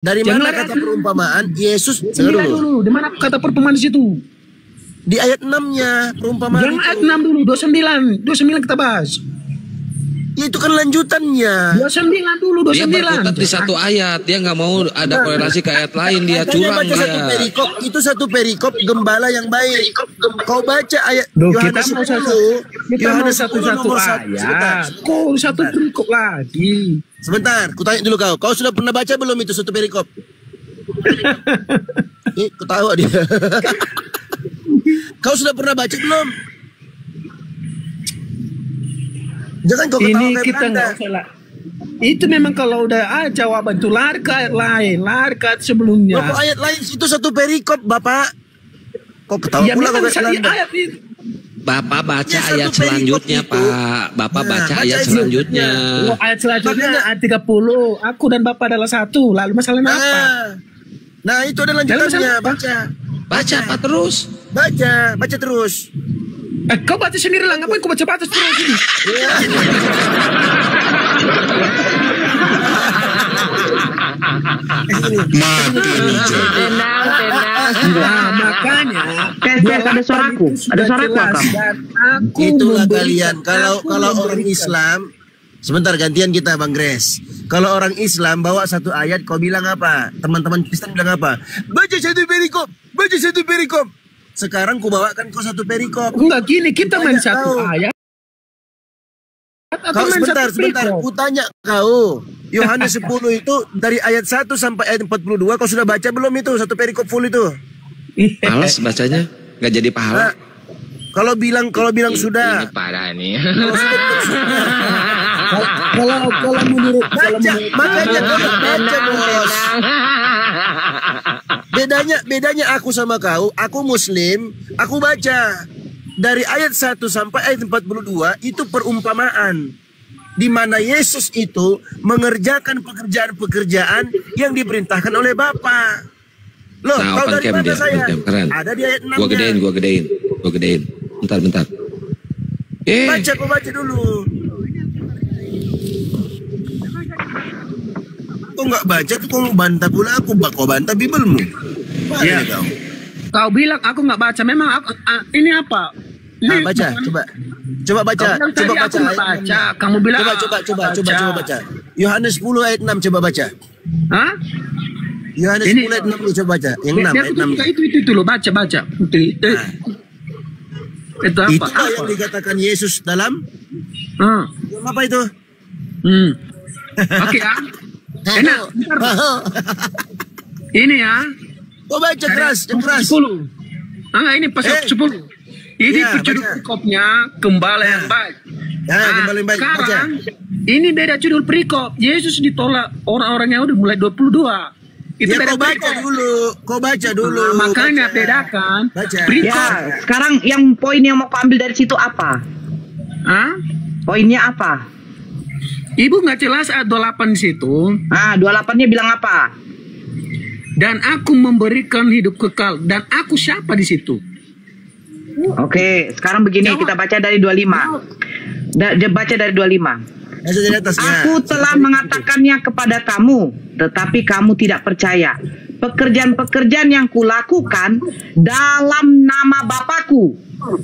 Dari mana kata perumpamaan? Yesus, dengar dulu. Di mana kata perumpamaan di situ? Di ayat 6-nya perumpamaan. Jangan ayat 6 dulu, 29 kita bahas. Itu kan lanjutannya. 29 dulu, 29. Dia berkutat di satu ayat, dia nggak mau ada korelasi ke ayat lain, dia curang dia. Satu perikop, itu satu perikop gembala yang baik. Kau baca ayat Yohanes 10. Kita mau satu-satu ayat. Kok satu perikop lagi? Sebentar, ku tanya dulu kau. Kau sudah pernah baca belum itu satu perikop? Ketawa dia. Kau sudah pernah baca belum? Jangan kau ketawa. Ini kita nggak salah. Itu memang kalau udah jawaban itu lari ke ayat lain, lari ke ayat sebelumnya. Kok ayat lain itu satu perikop, Bapak? Kau ketawa ya, pula kau ayat itu. Bapak baca ya, ayat selanjutnya, Pak. Bapak baca ayat selanjutnya. Oh, ayat selanjutnya ayat 30. Aku dan Bapak adalah satu. Lalu masalahnya apa? Nah, itu ada lanjutannya. Baca. Baca apa terus? Baca terus. Kau baca sendiri lah. Ngapain kau baca terus ini? Tenang. Nah, makanya ada suaraku apa? Itulah kalian. Kalau orang Islam, sebentar gantian kita Bang Grace. Kalau orang Islam bawa satu ayat, kau bilang apa? Teman-teman Kristen bilang apa? Baca satu perikop. Sekarang ku bawakan kau satu perikop. Enggak gini, kita main satu ayat. Kau sebentar. Ku tanya kau. Yohanes 10 itu dari ayat 1 sampai ayat 42 kau sudah baca belum itu satu perikop full itu? Males bacanya, nggak jadi pahala. Nah, kalau bilang sudah. Ini parah nih. Kalau menurut makanya kau baca bos. Bedanya aku sama kau, aku Muslim, aku baca dari ayat 1 sampai ayat 42 itu perumpamaan. Di mana Yesus itu mengerjakan pekerjaan-pekerjaan yang diperintahkan oleh Bapa. Loh, nah, kau dari mana saya? Keren. Ada di ayat 6-nya. Gua gedein. Bentar. Kau baca dulu. Kau nggak baca tuh kau bantah pula aku. Kau bantah Bibelmu. Ya. Kau bilang aku nggak baca. Memang ini apa? Baca, coba baca. Kamu bilang coba baca. Yohanes 10 ayat 6 coba baca. Hah? Yohanes 10 ayat 6 coba baca. Yang 6 ayat 6. Itu loh, baca. Itu apa? Itu yang dikatakan Yesus dalam apa itu? Oke ya. Enak. Ini ya. Kau baca keras. 10. Ini pasal 10. Ini judul perikopnya Gembala yang Baik. Gembala yang Baik. Sekarang ini beda judul perikop. Yesus ditolak orang-orang Yahudi mulai 22. Itu beda kau baca dulu. Makanya bedakan. Ya, sekarang yang poin yang mau kau ambil dari situ apa? Poinnya apa? Ibu nggak jelas ayat 28 di situ. 28-nya bilang apa? Dan aku memberikan hidup kekal. Dan aku siapa di situ? Oke, sekarang begini, kita baca dari 25. Baca dari 25. Aku telah mengatakannya kepada kamu, tetapi kamu tidak percaya. Pekerjaan-pekerjaan yang kulakukan dalam nama Bapakku,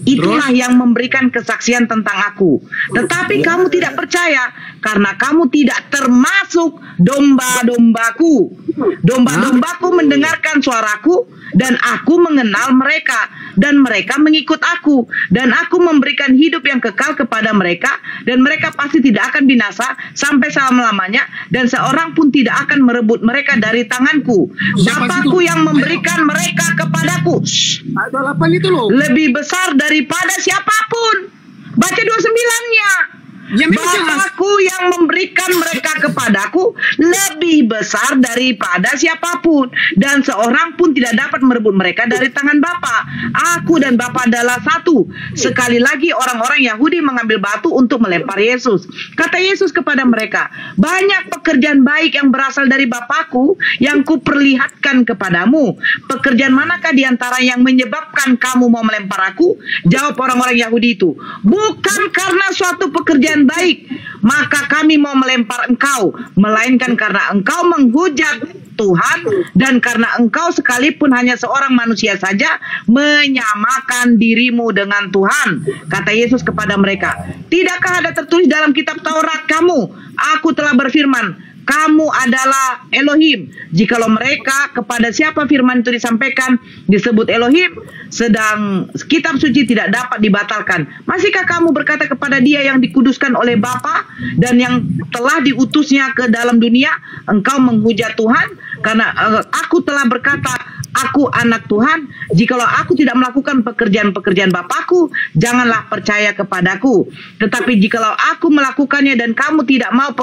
itulah yang memberikan kesaksian tentang aku. Tetapi kamu tidak percaya, karena kamu tidak termasuk domba-dombaku. Domba-dombaku mendengarkan suaraku, dan aku mengenal mereka, dan mereka mengikut aku. Dan aku memberikan hidup yang kekal kepada mereka, dan mereka pasti tidak akan binasa sampai selama-lamanya, dan seorang pun tidak akan merebut mereka dari tanganku. Bapakku yang memberikan mereka kepadaku. Ada 8 itu loh. Lebih besar daripada siapapun. Baca 29-nya. Bapakku yang memberikan mereka kepadaku lebih besar daripada siapapun, dan seorang pun tidak dapat merebut mereka dari tangan Bapa. Aku dan Bapa adalah satu. Sekali lagi orang-orang Yahudi mengambil batu untuk melempar Yesus. Kata Yesus kepada mereka, banyak pekerjaan baik yang berasal dari Bapakku yang kuperlihatkan kepadamu. Pekerjaan manakah di antara yang menyebabkan kamu mau melempar aku? Jawab orang-orang Yahudi itu, bukan karena suatu pekerjaan baik maka kami mau melempar engkau, melainkan karena engkau menghujat Tuhan, dan karena engkau sekalipun hanya seorang manusia saja menyamakan dirimu dengan Tuhan. Kata Yesus kepada mereka, tidakkah ada tertulis dalam kitab Taurat kamu, aku telah berfirman, kamu adalah Elohim. Jikalau mereka kepada siapa firman itu disampaikan disebut Elohim, sedang kitab suci tidak dapat dibatalkan, masihkah kamu berkata kepada dia yang dikuduskan oleh Bapa dan yang telah diutusnya ke dalam dunia, engkau menghujat Tuhan? Karena aku telah berkata, aku anak Tuhan. Jikalau aku tidak melakukan pekerjaan-pekerjaan Bapakku, janganlah percaya kepadaku. Tetapi jikalau aku melakukannya dan kamu tidak mau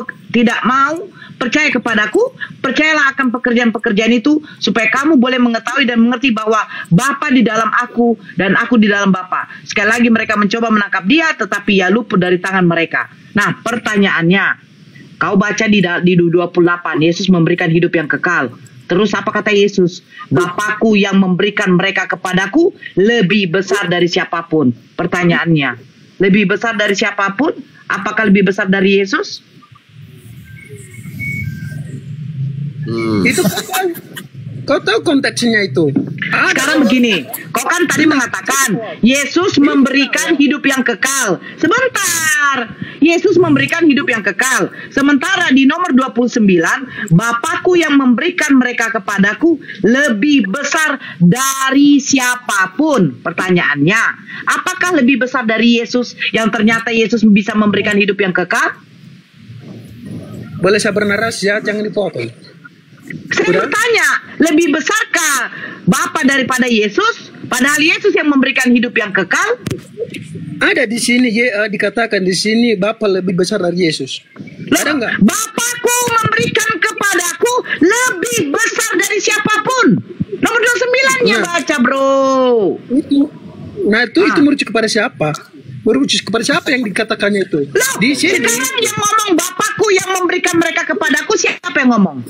percaya kepadaku, percayalah akan pekerjaan-pekerjaan itu, supaya kamu boleh mengetahui dan mengerti bahwa Bapa di dalam aku dan aku di dalam Bapa. Sekali lagi mereka mencoba menangkap dia, tetapi ia luput dari tangan mereka. Nah, pertanyaannya, kau baca di 28, Yesus memberikan hidup yang kekal. Terus apa kata Yesus? Bapakku yang memberikan mereka kepadaku lebih besar dari siapapun. Pertanyaannya, lebih besar dari siapapun? Apakah lebih besar dari Yesus? Itu kau tahu konteksnya itu. Sekarang begini, kau kan tadi mengatakan Yesus memberikan hidup yang kekal. Sebentar, Yesus memberikan hidup yang kekal. Sementara di nomor 29, Bapakku yang memberikan mereka kepadaku lebih besar dari siapapun. Pertanyaannya, apakah lebih besar dari Yesus yang ternyata Yesus bisa memberikan hidup yang kekal? Boleh saya bernarasi ya, jangan dipotong. Saya bertanya, lebih besarkah Bapa daripada Yesus? Padahal Yesus yang memberikan hidup yang kekal. Ada di sini dikatakan di sini Bapa lebih besar dari Yesus. Ada enggak? Bapakku memberikan kepadaku lebih besar dari siapapun. Nomor 29-nya baca, bro. Itu merujuk kepada siapa? Merujuk kepada siapa yang dikatakannya itu? Loh, di sini sekarang yang ngomong Bapakku yang memberikan mereka kepadaku, siapa yang ngomong?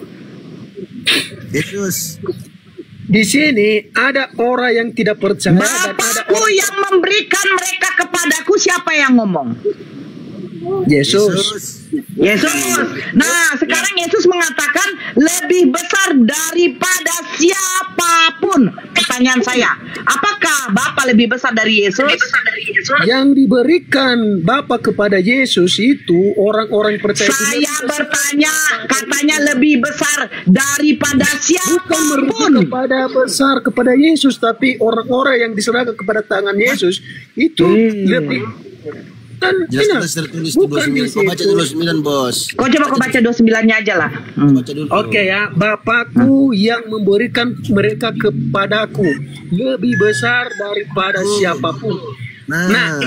Yesus. Di sini ada orang yang tidak percaya. Bapakku yang memberikan mereka kepadaku, siapa yang ngomong? Yesus. Nah, sekarang Yesus mengatakan lebih besar daripada siapapun. Pertanyaan saya, apakah Bapa lebih besar dari Yesus? Yang diberikan Bapa kepada Yesus itu orang-orang percaya. Saya bertanya, katanya lebih besar daripada siapapun. Bukan kepada besar kepada Yesus, tapi orang-orang yang diserahkan kepada tangan Yesus itu lebih. Jelas tertulis di 29. Kau baca 29, bos. Kau coba baca 29-nya aja lah. Oke ya, Bapakku yang memberikan mereka kepadaku lebih besar daripada siapapun. Nah,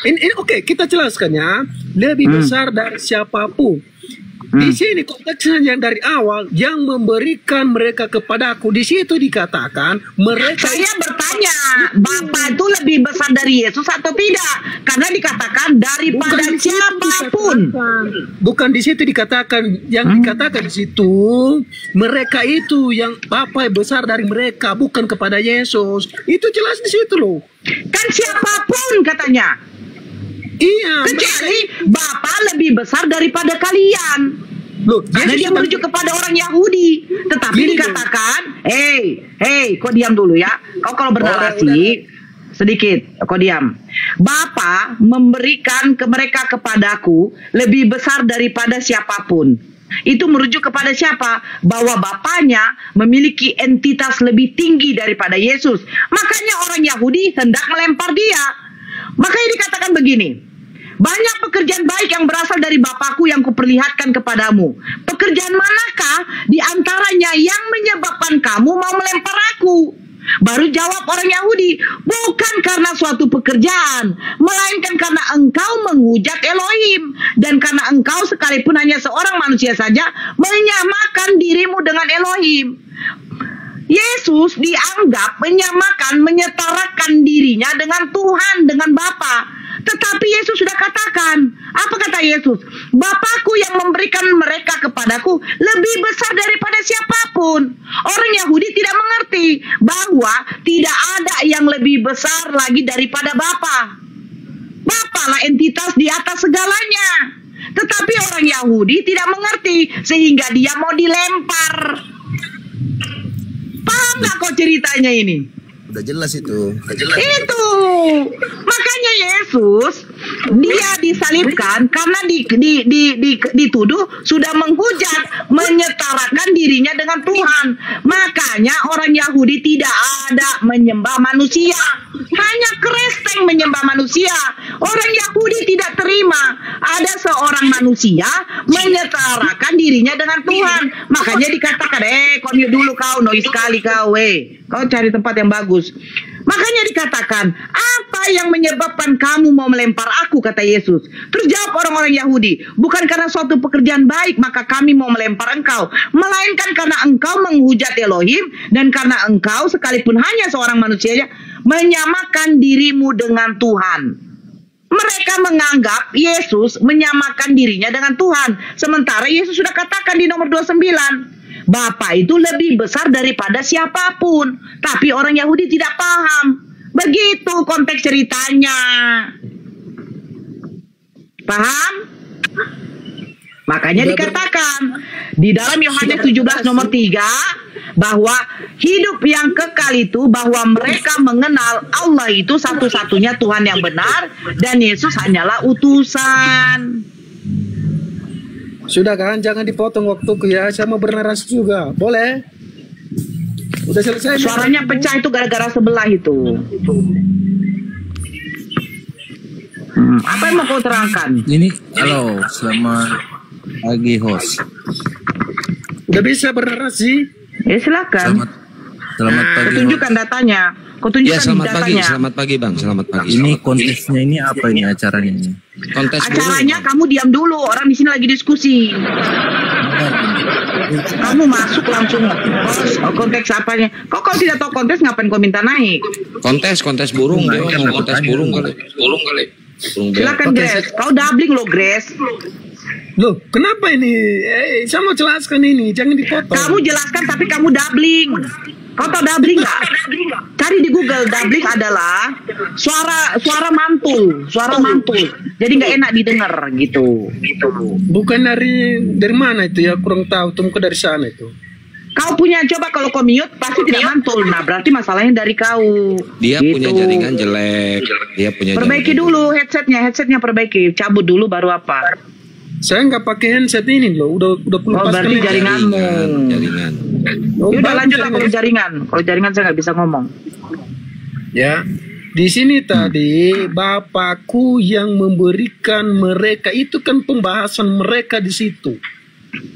ini oke, kita jelaskan ya. Lebih besar dari siapapun. Di sini konteksnya yang dari awal yang memberikan mereka kepadaku, di situ dikatakan mereka. Saya bertanya, Bapa itu lebih besar dari Yesus atau tidak? Karena dikatakan daripada siapapun. Bukan di situ dikatakan, yang dikatakan di situ mereka itu yang Bapa besar dari mereka, bukan kepada Yesus. Itu jelas di situ loh. Kan siapapun katanya. Iya. Kecuali Bapa lebih besar daripada kalian. Loh, karena dia merujuk kepada orang Yahudi. Tetapi dikatakan, hey, kau diam dulu ya. Kau kalau bernarasi sedikit, kau diam. Bapa memberikan ke mereka kepadaku lebih besar daripada siapapun. Itu merujuk kepada siapa? Bahwa Bapanya memiliki entitas lebih tinggi daripada Yesus. Makanya orang Yahudi hendak melempar dia. Makanya dikatakan begini, banyak pekerjaan baik yang berasal dari Bapakku yang kuperlihatkan kepadamu. Pekerjaan manakah di antaranya yang menyebabkan kamu mau melempar aku? Baru jawab orang Yahudi, bukan karena suatu pekerjaan, melainkan karena engkau menghujat Elohim, dan karena engkau sekalipun hanya seorang manusia saja menyamakan dirimu dengan Elohim. Yesus dianggap menyetarakan dirinya dengan Tuhan, dengan Bapa. Tetapi Yesus sudah katakan, apa kata Yesus? Bapakku yang memberikan mereka kepadaku lebih besar daripada siapapun. Orang Yahudi tidak mengerti bahwa tidak ada yang lebih besar lagi daripada Bapa. Bapa lah entitas di atas segalanya. Tetapi orang Yahudi tidak mengerti, sehingga dia mau dilempar. Gimana kok ceritanya ini? Udah jelas itu. Itu makanya Yesus dia disalibkan karena dituduh sudah menghujat, menyetarakan dirinya dengan Tuhan. Makanya orang Yahudi tidak ada menyembah manusia, hanya Kristen menyembah manusia. Orang Yahudi tidak terima ada seorang manusia menyetarakan dirinya dengan Tuhan. Makanya dikatakan, kommute dulu kau, noise sekali kau, kau cari tempat yang bagus. Makanya dikatakan, apa yang menyebabkan kamu mau melempar aku, kata Yesus. Terus jawab orang-orang Yahudi, bukan karena suatu pekerjaan baik maka kami mau melempar engkau, melainkan karena engkau menghujat Elohim, dan karena engkau sekalipun hanya seorang manusia menyamakan dirimu dengan Tuhan. Mereka menganggap Yesus menyamakan dirinya dengan Tuhan, sementara Yesus sudah katakan di nomor 29, Bapa itu lebih besar daripada siapapun. Tapi orang Yahudi tidak paham. Begitu konteks ceritanya. Paham? Makanya dikatakan di dalam Yohanes 17 nomor 3 bahwa hidup yang kekal itu bahwa mereka mengenal Allah itu satu-satunya Tuhan yang benar dan Yesus hanyalah utusan. Sudah kan, jangan dipotong waktuku ya. Saya mau bernarasi juga, boleh? Udah selesai. Suaranya pecah itu gara-gara sebelah itu. Apa yang mau kau terangkan? Ini, halo, selamat pagi host. Udah bisa bernarasi? Ya silakan. Selamat pagi. Tunjukkan datanya. Kau tunjukkan Selamat datanya. pagi, selamat pagi Bang, selamat pagi. Ini kontesnya ini apa ini acaranya ini? Kontes Acaranya kamu diam dulu, orang di sini lagi diskusi. Kamu masuk langsung konteks apanya? Kok kau tidak tahu konteks, ngapain kau minta naik? kontes burung, dia mau kontes burung kali. Burung Silakan Grace, kau doubling loh Grace. Loh, kenapa ini? Saya mau jelaskan ini, jangan dipotong. Kamu jelaskan tapi kamu doubling. Kau tahu doubling nggak? Cari di Google, doubling adalah suara mantul, Jadi nggak enak didengar gitu. Bukan dari mana itu ya? Kurang tahu. Tunggu dari sana itu. Kau punya, coba kalau kau mute pasti tidak mantul. Nah berarti masalahnya dari kau. Dia gitu. punya jaringan jelek. Perbaiki dulu headsetnya perbaiki. Cabut dulu baru apa? Saya nggak pakai headset ini loh. Udah berarti jaringanmu. Jaringan. Udah lanjutlah kalau jaringan. Kalau jaringan saya nggak bisa ngomong. Ya, di sini tadi Bapakku yang memberikan mereka, itu kan pembahasan mereka di situ.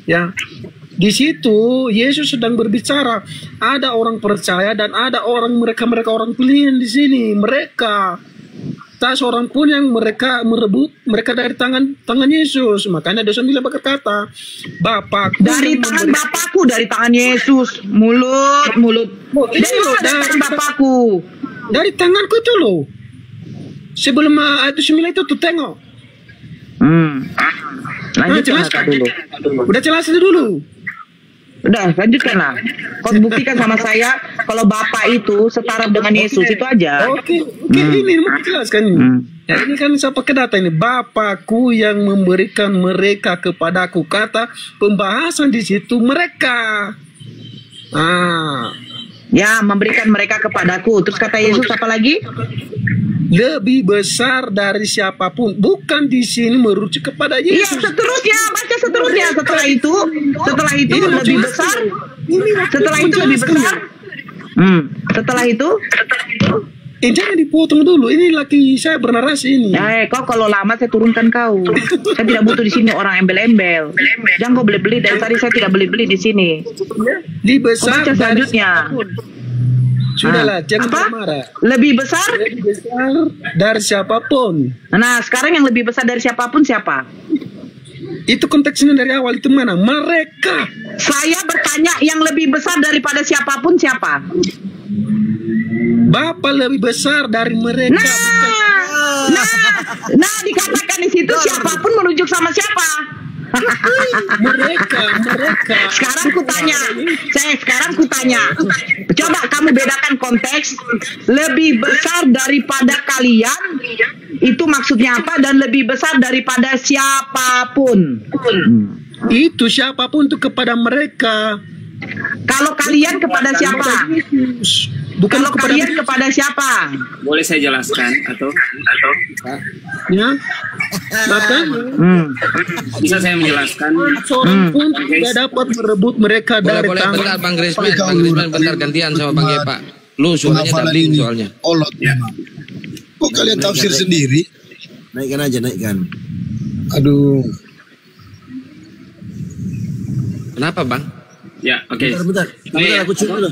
Ya, di situ Yesus sedang berbicara. Ada orang percaya dan ada orang mereka orang pilihan di sini. Mereka tak seorang pun yang mereka merebut mereka dari tangan Yesus. Makanya dosa bila berkata, Bapakku dari tangan Bapakku, dari tangan Yesus, mulut. Dari tangan Bapakku. Dari tanganku itu loh. Sebelum ayat 9 itu tuh tengok. Lanjutkan dulu. Udah jelasin dulu. Udah, lanjutkanlah. Kau buktikan sama saya kalau Bapak itu setara dengan Yesus, itu aja. Oke, ini mau jelaskan ini. Ya, ini kan saya pakai data ini. Bapakku yang memberikan mereka kepadaku. Kata pembahasan di situ mereka. Ya, memberikan mereka kepadaku. Terus kata Yesus apa lagi? Lebih besar dari siapapun. Bukan di sini merujuk kepada Yesus. Iya, seterusnya, baca seterusnya. Setelah itu lebih besar. Setelah itu lebih besar. Setelah itu jangan dipotong dulu. Ini lagi saya bernarasi ini. Kau kalau lama saya turunkan kau. Saya tidak butuh di sini orang embel-embel. Jangan kau beli-beli, dari tadi saya tidak beli-beli di sini. Lebih besar selanjutnya. Sudahlah, jangan marah. Lebih besar dari siapapun. Nah, sekarang yang lebih besar dari siapapun siapa? Itu konteksnya dari awal itu mana? Mereka. Saya bertanya yang lebih besar daripada siapapun siapa? Bapa lebih besar dari mereka. Nah, dikatakan di situ siapapun merujuk sama siapa? mereka. Sekarang ku tanya. Coba kamu bedakan konteks lebih besar daripada kalian. Itu maksudnya apa? Dan lebih besar daripada siapapun. Itu siapapun itu kepada mereka. Kalau kalian kepada siapa? Bukan Kalau kalian kepada siapa? Boleh saya jelaskan atau Ya. Maka bisa saya menjelaskan? seorang pun tidak dapat merebut mereka dari Boleh, tangan. bentar Bang Grisman. Bang Grisman bentar gantian sama Bang Gepa. Lu suaranya dubbing soalnya. Olot memang. Kok kalian tafsir sendiri? Naikkan aja, naikkan. Aduh. Kenapa Bang? Ya, oke. Bentar, aku cium dulu.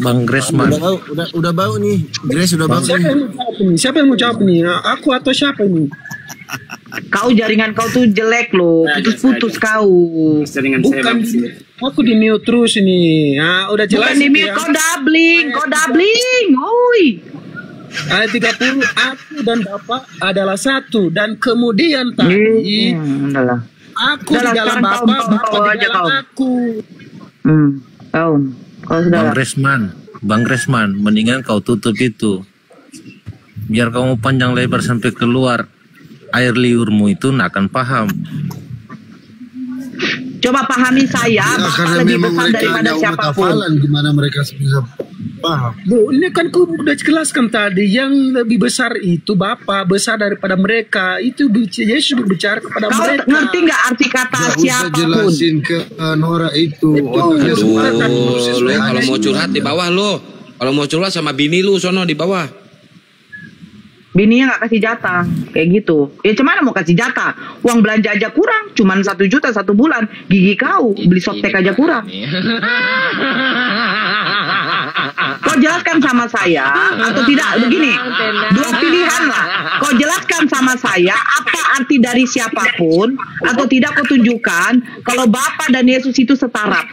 Bang Grisman. Udah bau nih. Grace udah bau Siapa nih. yang mau jawab ini? Siapa yang mau jawab nih? Aku atau siapa ini? Kau jaringan kau tuh jelek loh, putus-putus kau. Seringan Bukan saya di, aku di mute terus ini. Udah jelas. Bukan di mute, ya. kau doubling, oi. Ayat 30, aku dan Bapak adalah satu, dan kemudian tadi aku di dalam Bapak, Bapak di dalam aku. Kau sudah. Bang Grisman, mendingan kau tutup itu. Biar kamu panjang lebar sampai keluar air liurmu itu nggak akan paham. Coba pahami saya, Bapak lebih besar daripada siapapun. Gimana mereka bisa paham? Bu, ini kan aku udah jelaskan tadi, yang lebih besar itu Bapak, besar daripada mereka. Itu Yesus berbicara kepada Kau mereka. ngerti nggak arti kata Gak usah siapapun? jelasin ke Nora itu. Otaknya semua kan proses Lu kalau mekanis. mau curhat di bawah lu. Kalau mau curhat sama bini lu sono di bawah. Bininya nggak kasih jatah, kayak gitu. Ya cuman mau kasih jatah, uang belanja aja kurang, cuman 1 juta 1 bulan. Gigi kau beli softtek aja kurang. Kau jelaskan sama saya atau tidak? Begini, 2 pilihan lah. Kau jelaskan sama saya apa arti dari siapapun, atau tidak kau tunjukkan kalau Bapa dan Yesus itu setara.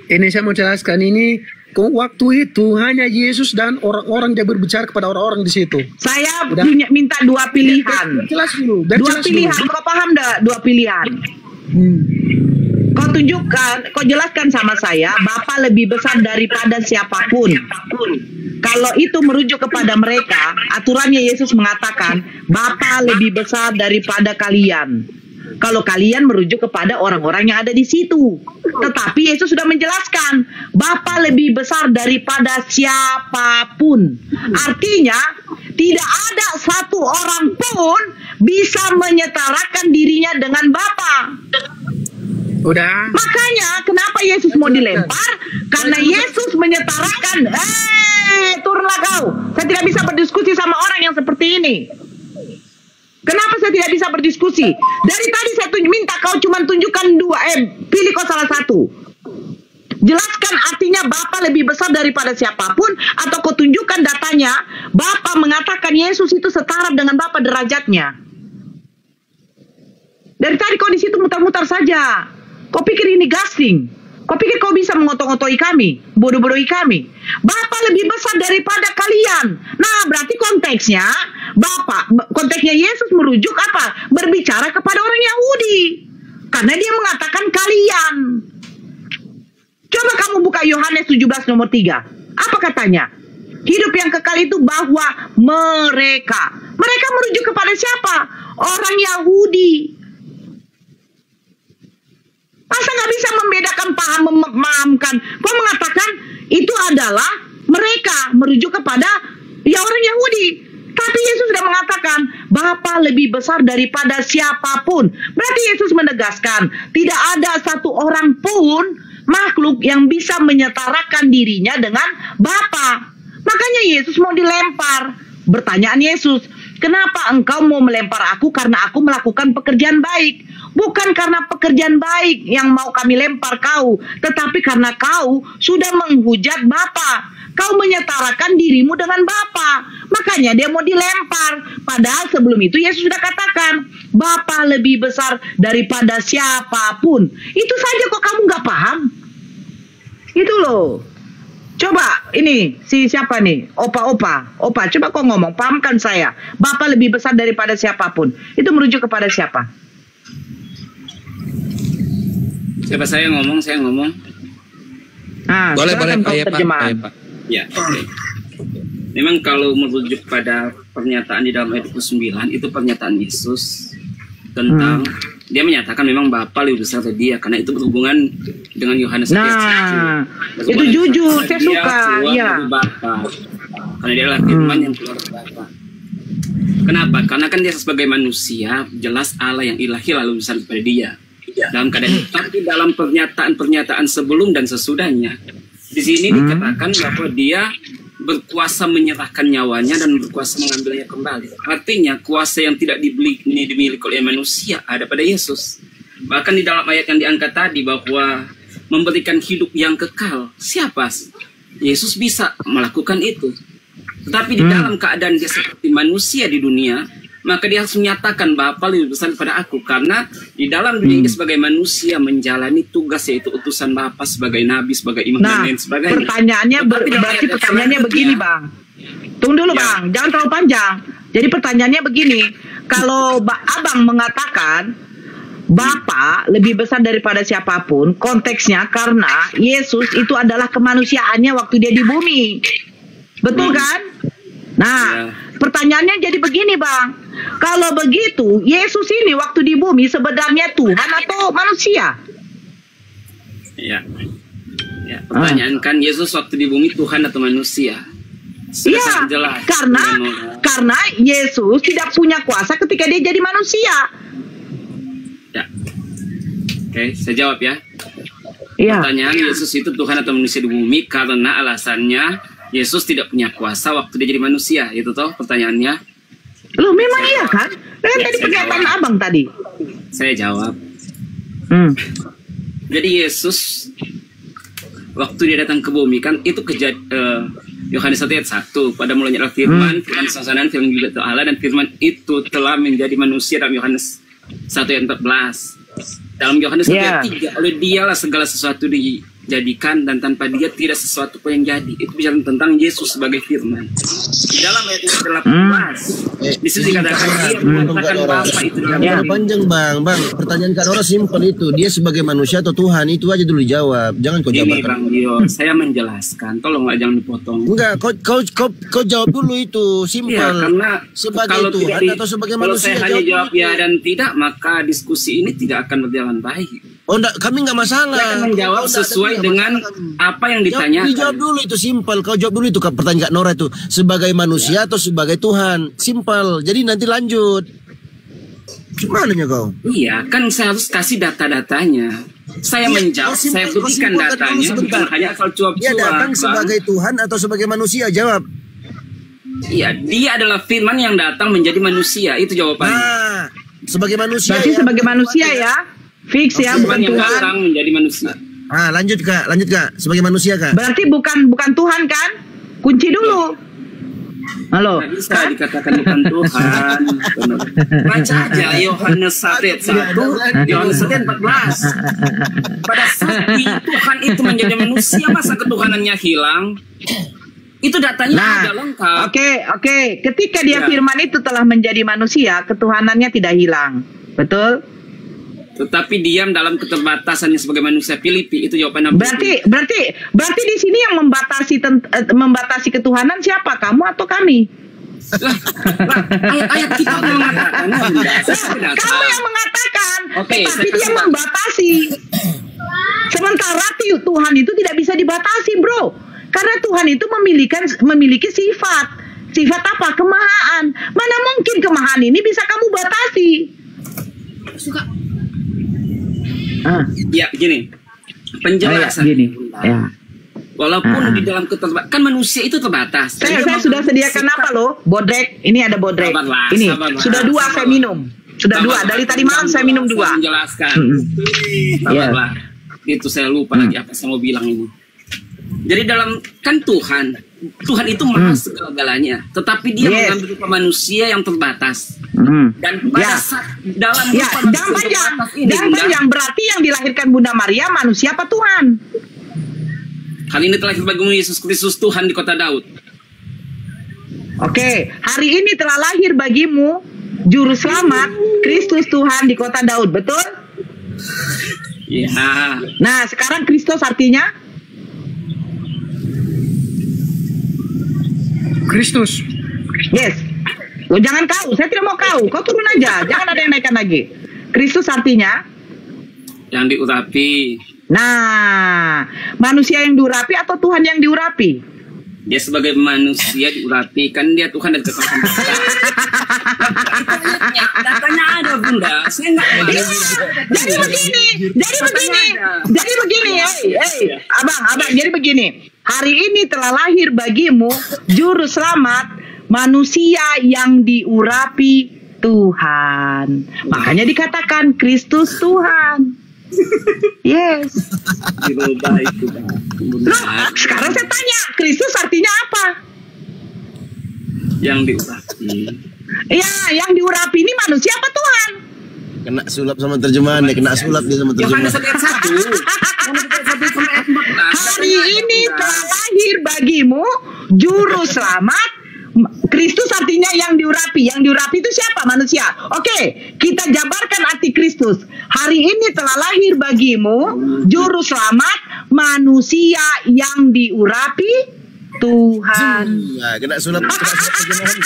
Ini saya mau jelaskan ini. Waktu itu hanya Yesus dan orang-orang dia berbicara kepada orang-orang di situ. Saya minta 2 pilihan. Jelas dulu. 2 pilihan. Kau paham enggak 2 pilihan? Kau tunjukkan, kau jelaskan sama saya, Bapa lebih besar daripada siapapun. Kalau itu merujuk kepada mereka, aturannya Yesus mengatakan, Bapa lebih besar daripada kalian. Kalau kalian merujuk kepada orang-orang yang ada di situ. Tetapi Yesus sudah menjelaskan, Bapa lebih besar daripada siapapun. Artinya, tidak ada satu orang pun bisa menyetarakan dirinya dengan Bapa. Udah. Makanya kenapa Yesus mau dilempar? Karena Yesus menyetarakan. Turunlah kau. Saya tidak bisa berdiskusi sama orang yang seperti ini. Kenapa saya tidak bisa berdiskusi? Dari tadi saya minta kau cuma tunjukkan 2, pilih kau salah satu. Jelaskan artinya Bapa lebih besar daripada siapapun, atau kau tunjukkan datanya Bapa mengatakan Yesus itu setara dengan Bapa derajatnya. Dari tadi kau di situ mutar-mutar saja. Kau pikir ini gasing? Kau pikir kau bisa mengotot-otoi kami, bodoh-bodohi kami? Bapa lebih besar daripada kalian. Nah, berarti konteksnya konteksnya Yesus merujuk apa? Berbicara kepada orang Yahudi. Karena dia mengatakan kalian. Coba kamu buka Yohanes 17 nomor 3. Apa katanya? Hidup yang kekal itu bahwa mereka. Mereka merujuk kepada siapa? Orang Yahudi. Masa nggak bisa membedakan, memahamkan? Kau mengatakan itu adalah mereka merujuk kepada orang Yahudi. Tapi Yesus sudah mengatakan Bapa lebih besar daripada siapapun. Berarti Yesus menegaskan tidak ada satu orang pun makhluk yang bisa menyetarakan dirinya dengan Bapa. Makanya Yesus mau dilempar. Pertanyaan Yesus, kenapa engkau mau melempar aku? Karena aku melakukan pekerjaan baik. Bukan karena pekerjaan baik yang mau kami lempar kau, tetapi karena kau sudah menghujat Bapa. Kau menyetarakan dirimu dengan Bapa. Makanya dia mau dilempar. Padahal sebelum itu Yesus sudah katakan, Bapa lebih besar daripada siapapun. Itu saja kok kamu nggak paham? Itu loh. Coba ini siapa nih? Opa, coba kau ngomong, pahamkan saya. Bapa lebih besar daripada siapapun. Itu merujuk kepada siapa? Siapa saya ngomong? Nah, boleh terjemahan. Pak. Ya, oke. Memang kalau merujuk pada pernyataan di dalam ayat 29, itu pernyataan Yesus tentang dia menyatakan memang Bapa lebih besar dari dia, karena itu berhubungan dengan Yohanes. Nah, itu jujur, saya suka. Iya. Bapa, karena dia adalah firman yang keluar dari Bapa. Kenapa? Karena kan dia sebagai manusia, jelas Allah yang ilahi lalu besar daripada dia. Dalam keadaan itu, tapi dalam pernyataan-pernyataan sebelum dan sesudahnya, di sini dikatakan bahwa dia berkuasa menyerahkan nyawanya dan berkuasa mengambilnya kembali. Artinya kuasa yang tidak dimiliki oleh manusia ada pada Yesus. Bahkan di dalam ayat yang diangkat tadi bahwa memberikan hidup yang kekal, siapa? Yesus bisa melakukan itu. Tetapi di dalam keadaan dia seperti manusia di dunia, maka dia harus menyatakan Bapa lebih besar daripada aku, karena di dalam dunia ini sebagai manusia menjalani tugas yaitu utusan Bapa sebagai nabi, sebagai imam dan lain sebagainya. Berarti pertanyaannya begini, Bang. Tunggu dulu, Bang, jangan terlalu panjang. Jadi pertanyaannya begini, kalau Abang mengatakan Bapa lebih besar daripada siapapun, konteksnya karena Yesus itu adalah kemanusiaannya waktu dia di bumi. Betul kan? Nah, pertanyaannya jadi begini, Bang. Kalau begitu, Yesus ini waktu di bumi sebenarnya Tuhan atau manusia? Ya, pertanyaan kan Yesus waktu di bumi Tuhan atau manusia? Iya, karena Yesus tidak punya kuasa ketika dia jadi manusia. Ya. Oke, saya jawab ya. Iya. Pertanyaan Yesus itu Tuhan atau manusia di bumi karena alasannya Yesus tidak punya kuasa waktu dia jadi manusia, itu toh pertanyaannya. Loh, memang iya kan? Kan tadi pernyataan Abang tadi. Saya jawab. Jadi Yesus waktu dia datang ke bumi kan itu Yohanes 1 ayat 1, pada mulanya adalah firman, firman suasana, firman juga Allah, dan firman itu telah menjadi manusia dalam Yohanes 1 ayat 14. Dalam Yohanes 1 ayat 3, oleh dialah segala sesuatu dijadikan dan tanpa dia tidak sesuatu pun yang jadi. Itu bicara tentang Yesus sebagai firman. Di dalam ayat 18 di situ dikatakan dia mengatakan Bapa itu dalam panjang, Bang. Pertanyaan Kak Nora simpel itu. Dia sebagai manusia atau Tuhan? Itu aja dulu dijawab. Jangan kau jawab. Ini Bang Dio, saya menjelaskan. Tolonglah jangan dipotong. Enggak, kau jawab dulu itu. Simpel. Ya, karena sebagai Tuhan atau sebagai manusia? Kalau saya hanya jawab ya dan tidak, maka diskusi ini tidak akan berjalan baik. Oh, enggak, kami nggak masalah. Saya akan menjawab sesuai dengan apa yang ditanyakan. Dijawab dulu itu simpel. Kau jawab dulu itu pertanyaan Kak Nora itu. Sebagai manusia atau sebagai Tuhan? Simpel. Jadi nanti lanjut. Gimana nya kau? Iya, kan saya harus kasih data-datanya. Saya menjawab, saya berikan datanya, bukan hanya asal cuap-cuap. Dia datang sebagai Tuhan atau sebagai manusia? Jawab. Iya, dia adalah firman yang datang menjadi manusia. Itu jawabannya. Nah, sebagai manusia. Berarti sebagai manusia ya? Fix ya, bukan yang Tuhan. datang menjadi manusia. Lanjut Kak, sebagai manusia Kak. Berarti bukan Tuhan kan? Kunci dulu. Halo. Nggak bisa dikatakan bukan Tuhan. Baca aja Yohanes 1 ayat 1, Yohanes 1 ayat 14. Pada saat Tuhan itu menjadi manusia, masa ketuhanannya hilang? Itu datanya udah lengkap. Oke. Ketika dia firman itu telah menjadi manusia, ketuhanannya tidak hilang. Betul? Tetapi diam dalam keterbatasannya sebagai manusia. Filipi itu jawabannya. Berarti di sini yang membatasi ketuhanan siapa? Kamu atau kami? Ayat kita mengatakannya. Kamu yang mengatakan. Oke, tapi dia membatasi. Sementara Tuhan itu tidak bisa dibatasi, bro. Karena Tuhan itu memiliki sifat. Sifat apa? Kemahaan. Mana mungkin kemahaan ini bisa kamu batasi? Ya, gini. Penjelasan. Ya. Walaupun di dalam keterbatasan, kan manusia itu terbatas. Saya sudah sediakan apa loh? Bodrek. Ini ada bodrek. Ini sudah 2 saya minum. Sudah 2. Dari tadi malam saya minum 2. Saya menjelaskan. Sabarlah. Itu saya lupa lagi apa saya mau bilang ini. Jadi dalam kan Tuhan itu maha segala-galanya, tetapi dia mengambil rupa manusia yang terbatas. Dan pada saat dalam rupa yang berarti yang dilahirkan Bunda Maria manusia apa Tuhan? Hal ini telah bagimu Yesus Kristus Tuhan di kota Daud. Oke, hari ini telah lahir bagimu Juru Selamat Kristus Tuhan di kota Daud, betul? Iya. Nah, sekarang Kristus artinya? Kristus. Yes. Lo jangan kau, saya tidak mau kau turun aja, jangan ada yang naikkan lagi. Kristus artinya? Yang diurapi. Nah, manusia yang diurapi atau Tuhan yang diurapi? Dia sebagai manusia diurapi, kan dia Tuhan dan kekuasaan. Datanya ada, Bunda. Saya nggak Jadi begini, abang, jadi begini. Hari ini telah lahir bagimu juru selamat, manusia yang diurapi Tuhan. Makanya dikatakan Kristus Tuhan. Yes. Loh, sekarang saya tanya, Kristus artinya apa? Yang diurapi. Ya, yang diurapi ini manusia apa Tuhan? Kena sulap sama terjemahan ya, kena sulap dia sama terjemahan. Yohanes 1:1. Hari ini telah lahir bagimu juru selamat. Kristus artinya yang diurapi. Yang diurapi itu siapa? Manusia. Oke, kita jabarkan arti Kristus. Hari ini telah lahir bagimu juru selamat, manusia yang diurapi Tuhan. Nah, kena sulap terjemahan.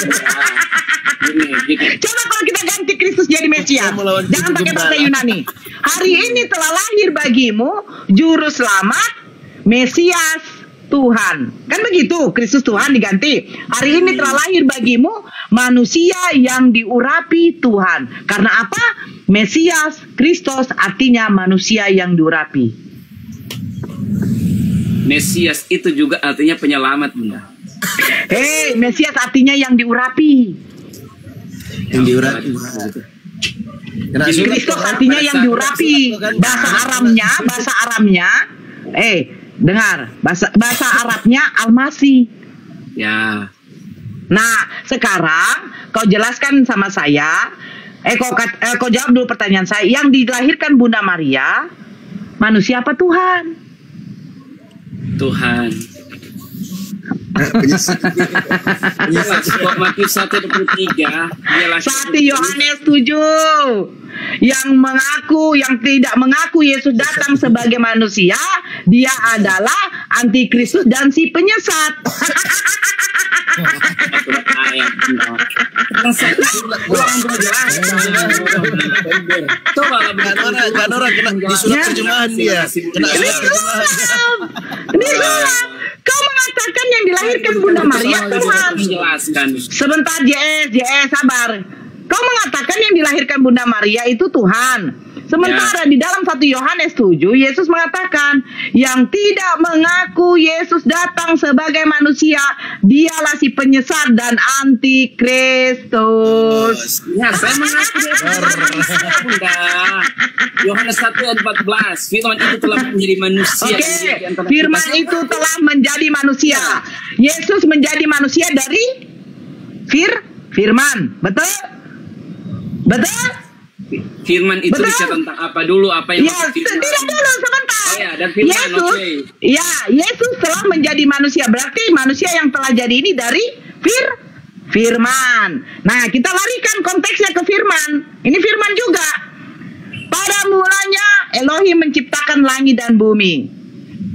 Coba kalau kita ganti Kristus jadi Mesias, jangan pakai bahasa Yunani. Hari ini telah lahir bagimu juru selamat, Mesias Tuhan. Kan begitu, Kristus Tuhan diganti. Hari ini telah lahir bagimu manusia yang diurapi Tuhan. Karena apa? Mesias, Kristus artinya manusia yang diurapi. Mesias itu juga artinya penyelamat, Bunda. Hei, Mesias artinya yang diurapi. Yang diurapi. Kristus artinya yang diurapi. Bahasa Aramnya, dengar, bahasa Arabnya Al-Masih. Ya. Nah, sekarang kau jelaskan sama saya. Kau jawab dulu pertanyaan saya. Yang dilahirkan Bunda Maria, manusia apa Tuhan? Tuhan. Matius 1:23. 1 Yohanes 7. Yang tidak mengaku Yesus datang sebagai manusia, dia adalah antikristus dan si penyesat. Kanora kena disulat terjemahan dia. Kena terjemahan. Kau mengatakan yang dilahirkan Bunda Maria Tuhan. Sebentar, JS, sabar. Kau mengatakan yang dilahirkan Bunda Maria itu Tuhan. Sementara di dalam 1 Yohanes 7, Yesus mengatakan, yang tidak mengaku Yesus datang sebagai manusia, dialah si penyesat dan antikristus. Ya, saya mengaku Bunda. Yohanes 1:14, firman itu telah menjadi manusia. Firman itu telah menjadi manusia. Yesus menjadi manusia dari firman. Betul? Firman itu bicara tentang apa dulu? Apa yang tidak dulu, sebentar. Dan firman, Yesus telah menjadi manusia. Berarti manusia yang telah jadi ini dari firman. Nah, kita larikan konteksnya ke firman. Ini firman juga. Pada mulanya Elohim menciptakan langit dan bumi.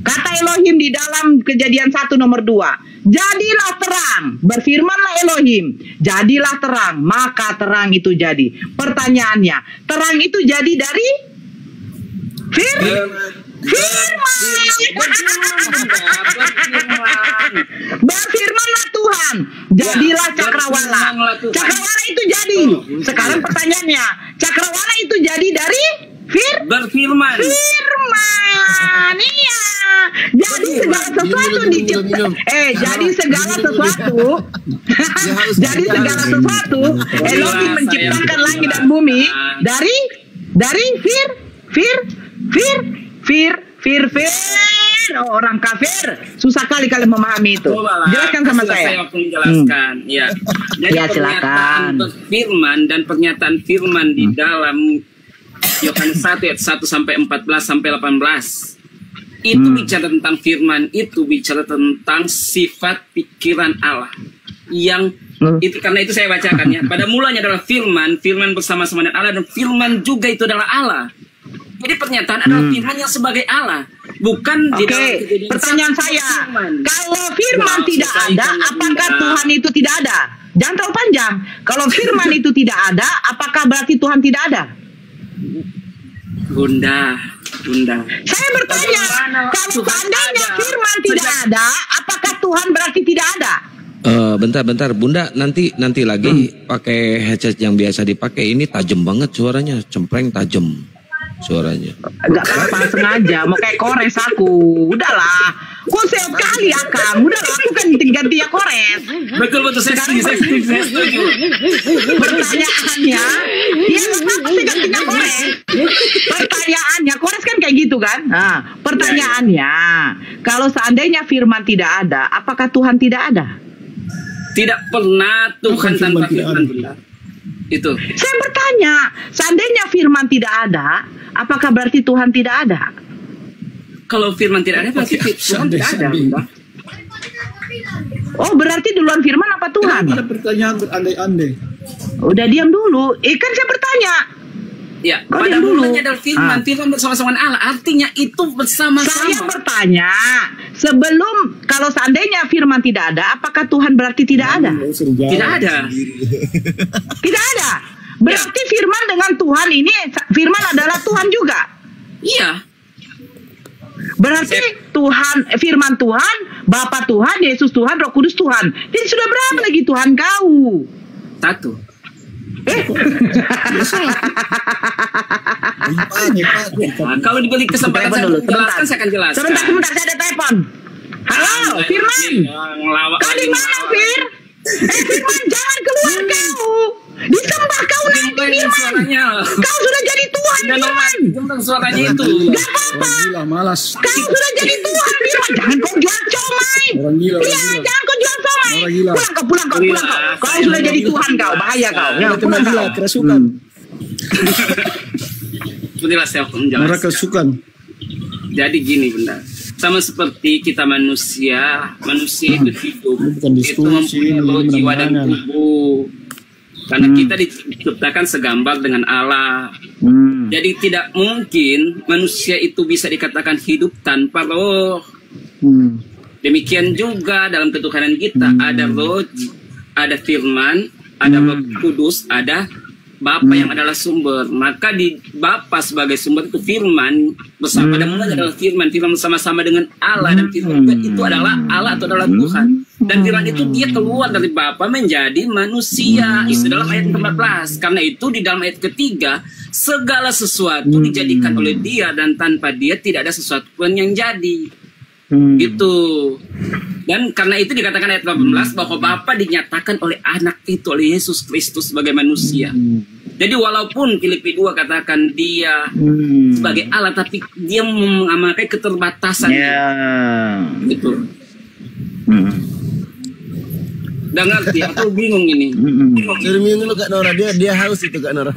Kata Elohim di dalam Kejadian 1 nomor 2. Jadilah terang, berfirmanlah Elohim, jadilah terang, maka terang itu jadi. Pertanyaannya, terang itu jadi dari firman. Berfirmanlah Tuhan, jadilah cakrawala. Cakrawala itu jadi. Sekarang pertanyaannya, cakrawala itu jadi dari berfirman. Iya. Jadi segala sesuatu diciptakan. Jadi segala sesuatu Elohim menciptakan langit dan bumi dari orang kafir. Susah kali kalian memahami itu. Jelaskan sama saya. Menjelaskan. Ya. Jadi silakan. Firman dan pernyataan firman di dalam Yohanes 1:1 sampai 14 sampai 18. Itu bicara tentang firman, itu bicara tentang sifat pikiran Allah. Yang itu karena itu saya bacakan ya. Pada mulanya adalah firman bersama-sama dengan Allah, dan firman juga itu adalah Allah. Jadi pernyataan adalah firman yang sebagai Allah, bukan di dalam Kejadian. Pertanyaan saya, kalau firman tidak ada, apakah Tuhan itu tidak ada? Jangan terlalu panjang. Kalau firman itu tidak ada, apakah berarti Tuhan tidak ada? Bunda. Saya bertanya, kalau seandainya firman tidak ada, apakah Tuhan berarti tidak ada? Bentar, Bunda, nanti lagi pakai headset yang biasa dipakai. Ini tajam banget suaranya, cempreng tajam suaranya. Enggak apa-apa, sengaja mau kayak kores aku. Udahlah, kok sekali Akang. Udahlah, aku kan ganti ya kores. Betul, saya setuju. Pertanyaannya, ya kenapa sih gantinya kores? Pertanyaannya, kores kan kayak gitu kan? Nah, pertanyaannya, kalau seandainya firman tidak ada, apakah Tuhan tidak ada? Tidak pernah Tuhan tanpa firman. Itu. Saya bertanya, seandainya firman tidak ada, apakah berarti Tuhan tidak ada? Kalau firman tidak ada, berarti Tuhan tidak ada. Oh, berarti duluan firman apa Tuhan? Ada pertanyaan berandai-andai. Udah diam dulu. Kan saya bertanya. Ya, pada mulanya adalah firman, firman bersama-sama Allah. Artinya itu bersama-sama. Saya bertanya, sebelum kalau seandainya firman tidak ada, apakah Tuhan berarti tidak ada? Tidak ada. Tidak ada. Berarti firman dengan Tuhan ini, firman adalah Tuhan juga. Iya. Berarti Tuhan, firman Tuhan, Bapa Tuhan, Yesus Tuhan, Roh Kudus Tuhan. Jadi sudah berapa lagi Tuhan kau? 1. Nah, kalau diberi kesempatan saya jelaskan, saya akan jelaskan. Sebentar, saya ada telepon. Halo, Firman. Kau di mana, Fir? Firman, jangan keluar kau. Disembah kau nanti, Firman. Kau sudah jadi Tuhan, Firman. Suaranya itu. Gak apa-apa. Malas. Kau sudah jadi Tuhan, Firman. Jangan kau jual comai. Iya, jangan kau jual comai. Pulang kau. Kau sudah jadi Tuhan kau. Bahaya kau. Ya, pulang kau. Kerasukan. Sepertilah saya menjelaskan. Mereka kerasukan. Jadi gini, Bunda. Sama seperti kita manusia itu hidup, itu mempunyai jiwa dan tubuh. Karena kita diciptakan segambar dengan Allah. Jadi tidak mungkin manusia itu bisa dikatakan hidup tanpa roh. Demikian juga dalam ketuhanan kita ada roh, ada firman, ada Roh Kudus, ada Bapa yang adalah sumber. Maka di Bapa sebagai sumber itu firman, bersama dan mulanya adalah firman bersama-sama dengan Allah, dan firman itu adalah Allah atau adalah Tuhan. Dan firman itu dia keluar dari Bapa menjadi manusia. Itu dalam ayat 14. Karena itu di dalam ayat ketiga, segala sesuatu dijadikan oleh Dia, dan tanpa Dia tidak ada sesuatu pun yang jadi. Gitu. Dan karena itu dikatakan ayat 18 bahwa Bapa dinyatakan oleh anak itu, oleh Yesus Kristus sebagai manusia. Jadi walaupun Filipi 2 katakan dia sebagai Allah, tapi dia mengamalkan keterbatasan. Gitu. Udah ngerti? Aku bingung ini. Suruh minum dulu Kak Nora, dia haus itu Kak Nora.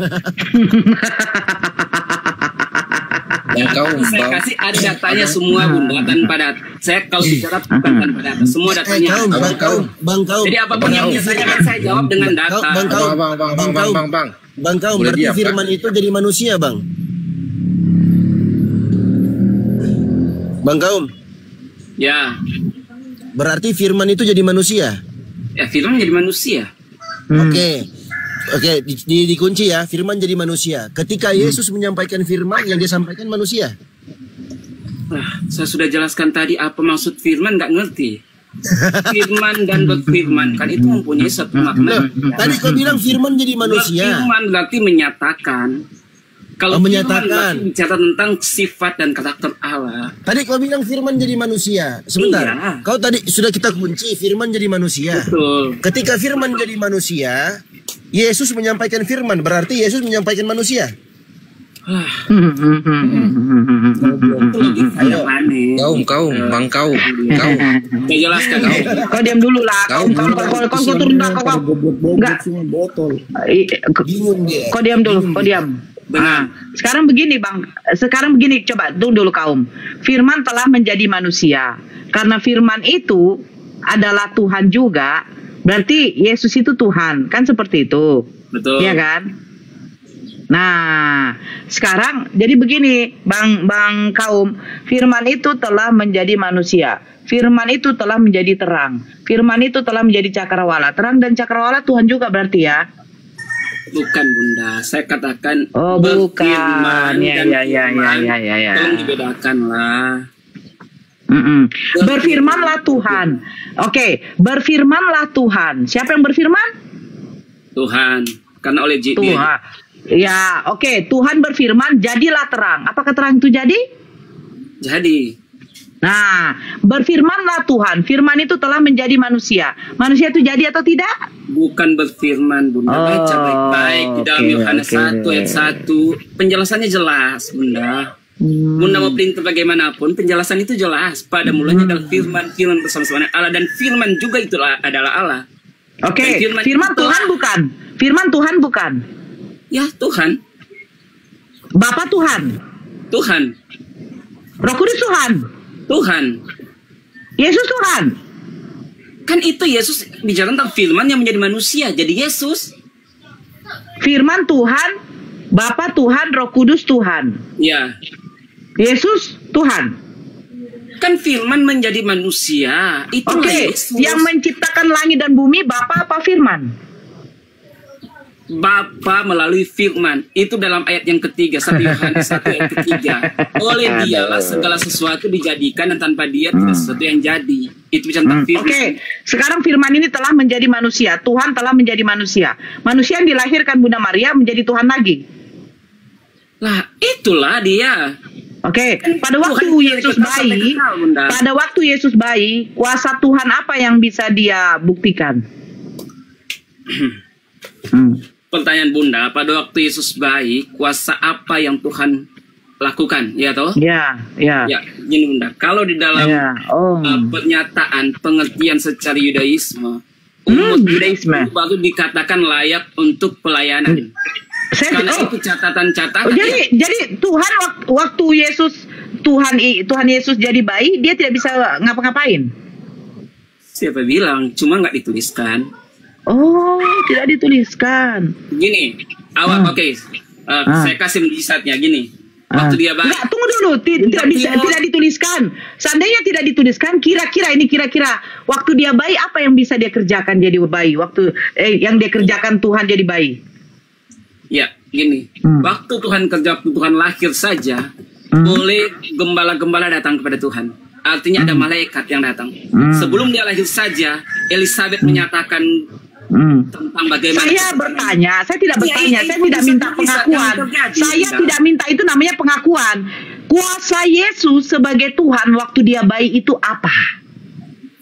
Saya kasih ada datanya semua, Bunda, tanpa data. Saya kalau bicara bukan tanpa data, semua datanya. Bang Kaum. Jadi apapun yang ditanyakan saya jawab dengan data. Bang Kaum, berarti firman itu jadi manusia, Bang. Bang Kaum. Ya. Berarti firman itu jadi manusia. Ya, firman jadi manusia. Oke, dikunci ya, firman jadi manusia. Ketika Yesus menyampaikan firman, yang dia sampaikan manusia. Saya sudah jelaskan tadi apa maksud firman, nggak ngerti. Firman dan berfirman, kan itu mempunyai satu makna. Tadi kau bilang firman jadi manusia. Firman berarti menyatakan. Kalau menyatakan, bicara tentang sifat dan karakter Allah. Tadi kau bilang firman jadi manusia. Sebentar, kau tadi sudah kita kunci firman jadi manusia. Betul. Ketika firman jadi manusia, Yesus menyampaikan firman, berarti Yesus menyampaikan manusia. Bang Kaum. Saya jelaskan. Kau diam dulu lah. Kau turun kau. Enggak. Kau diam dulu. Kau diam. Sekarang begini Bang. Coba tunggu dulu kaum. Firman telah menjadi manusia. Karena firman itu adalah Tuhan juga. Berarti Yesus itu Tuhan, kan seperti itu. Betul. Iya kan? Nah, sekarang jadi begini, Bang Kaum, firman itu telah menjadi manusia. Firman itu telah menjadi terang. Firman itu telah menjadi cakrawala. Terang dan cakrawala Tuhan juga berarti ya. Bukan Bunda, saya katakan Oh bukan, ya. Tolong dibedakan lah. Berfirmanlah Tuhan. Oke, berfirmanlah Tuhan. Siapa yang berfirman? Tuhan, karena oleh Jibril. Tuhan. Ya, oke. Tuhan berfirman, jadilah terang. Apakah terang itu jadi? Jadi. Nah, berfirmanlah Tuhan. Firman itu telah menjadi manusia. Manusia itu jadi atau tidak? Bukan berfirman, Bunda. Baca baik-baik di dalam Yohanes 1 ayat 1. Penjelasannya jelas, Bunda. Bunda mau perintah bagaimanapun, penjelasan itu jelas. Pada mulanya adalah firman bersama-sama Allah, dan firman juga itulah adalah Allah. Oke, firman Tuhan bukan. Firman Tuhan bukan. Ya, Tuhan. Bapa Tuhan. Tuhan. Roh Kudus Tuhan. Tuhan. Yesus Tuhan. Kan itu Yesus bicara tentang firman yang menjadi manusia, jadi Yesus. Firman Tuhan, Bapa Tuhan, Roh Kudus Tuhan. Ya. Yesus Tuhan. Kan firman menjadi manusia. Itu Yesus. Yang menciptakan langit dan bumi Bapa apa firman? Bapa melalui firman. Itu dalam ayat yang ketiga, 1 Yohanes 1 ayat ketiga. Oleh dialah segala sesuatu dijadikan, dan tanpa dia tidak sesuatu yang jadi. Itu bicara tentang firman. Oke, sekarang firman ini telah menjadi manusia. Tuhan telah menjadi manusia. Manusia yang dilahirkan Bunda Maria menjadi Tuhan lagi. Lah, itulah dia. Oke, pada waktu Yesus bayi, kuasa Tuhan apa yang bisa dia buktikan? Pertanyaan Bunda, pada waktu Yesus bayi, kuasa apa yang Tuhan lakukan? Ya toh? Ya. Ya, gini Bunda, kalau di dalam pernyataan pengertian secara Yudaisme, Yudaisme baru dikatakan layak untuk pelayanan. Karena itu catatan-catatan. Jadi Tuhan waktu Tuhan Yesus jadi bayi, dia tidak bisa ngapa-ngapain. Siapa bilang? Cuma nggak dituliskan. Oh, tidak dituliskan. Gini, saya kasih mujizatnya gini. Waktu dia bayi. Enggak, tunggu dulu. Tidak dituliskan. Seandainya tidak dituliskan, kira-kira waktu dia bayi apa yang bisa dia kerjakan jadi bayi? Waktu yang dia kerjakan Tuhan jadi bayi. Ya, gini. Waktu Tuhan lahir saja, boleh gembala-gembala datang kepada Tuhan. Artinya ada malaikat yang datang. Sebelum dia lahir saja, Elizabeth menyatakan tentang bagaimana. Saya tidak bertanya, saya tidak minta pengakuan. Saya tidak minta, itu namanya pengakuan. Kuasa Yesus sebagai Tuhan waktu dia bayi itu apa?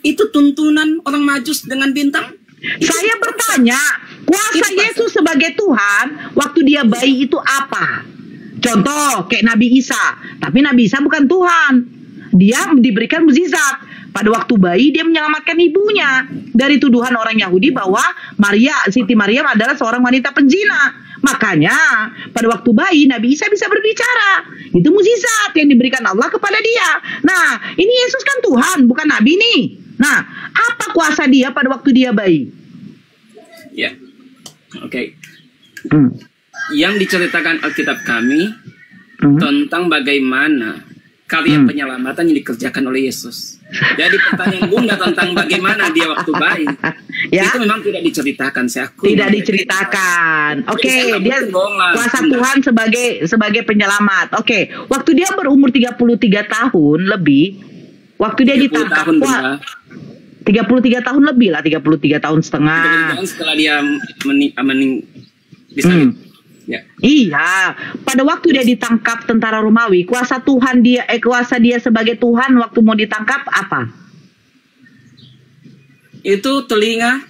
Itu tuntunan orang Majus dengan bintang? Saya bertanya, kuasa Yesus sebagai Tuhan waktu dia bayi itu apa? Contoh kayak Nabi Isa, tapi Nabi Isa bukan Tuhan. Dia diberikan mukjizat. Pada waktu bayi dia menyelamatkan ibunya dari tuduhan orang Yahudi bahwa Siti Maryam adalah seorang wanita penzina. Makanya pada waktu bayi Nabi Isa bisa berbicara. Itu mukjizat yang diberikan Allah kepada dia. Nah, ini Yesus kan Tuhan, bukan Nabi nih. Nah, apa kuasa dia pada waktu dia bayi? Ya, oke. Yang diceritakan Alkitab kami tentang bagaimana karya penyelamatan yang dikerjakan oleh Yesus. Jadi pertanyaan Bunda tentang bagaimana dia waktu bayi, itu memang tidak diceritakan. Tidak diceritakan. Oke, dia kuasa Tuhan sebagai penyelamat. Oke, waktu dia berumur 33 tahun lebih, waktu dia ditangkap, 33 tahun lebih lah, 33 tahun setengah. 33 tahun setelah dia disalib. Ya. Iya, pada waktu dia ditangkap tentara Romawi, kuasa dia sebagai Tuhan waktu mau ditangkap apa? Itu telinga.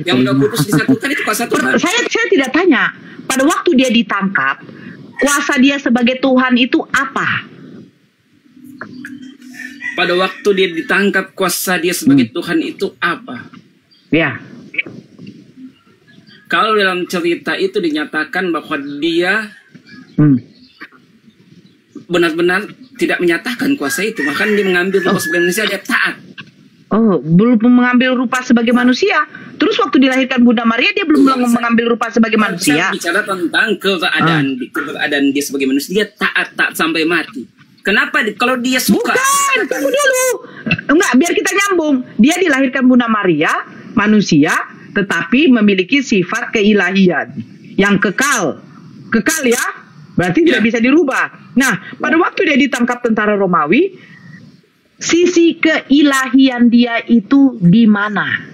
Yang udah putus disatukan itu kuasa Tuhan. Saya tidak tanya. Pada waktu dia ditangkap, kuasa dia sebagai Tuhan itu apa? Pada waktu dia ditangkap, kuasa dia sebagai Tuhan itu apa? Ya. Kalau dalam cerita itu dinyatakan bahwa dia benar-benar tidak menyatakan kuasa itu, maka dia mengambil rupa sebagai manusia, dia taat. Oh, belum mengambil rupa sebagai manusia. Terus waktu dilahirkan Bunda Maria dia belum mengambil rupa sebagai manusia. Saya bicara tentang keberadaan dia sebagai manusia, dia taat sampai mati. Kenapa? Kalau dia suka. Bukan, tunggu dulu. Enggak, biar kita nyambung. Dia dilahirkan Bunda Maria, manusia. tetapi memiliki sifat keilahian yang kekal ya, berarti tidak bisa dirubah. Nah, pada waktu dia ditangkap tentara Romawi, sisi keilahian dia itu di mana?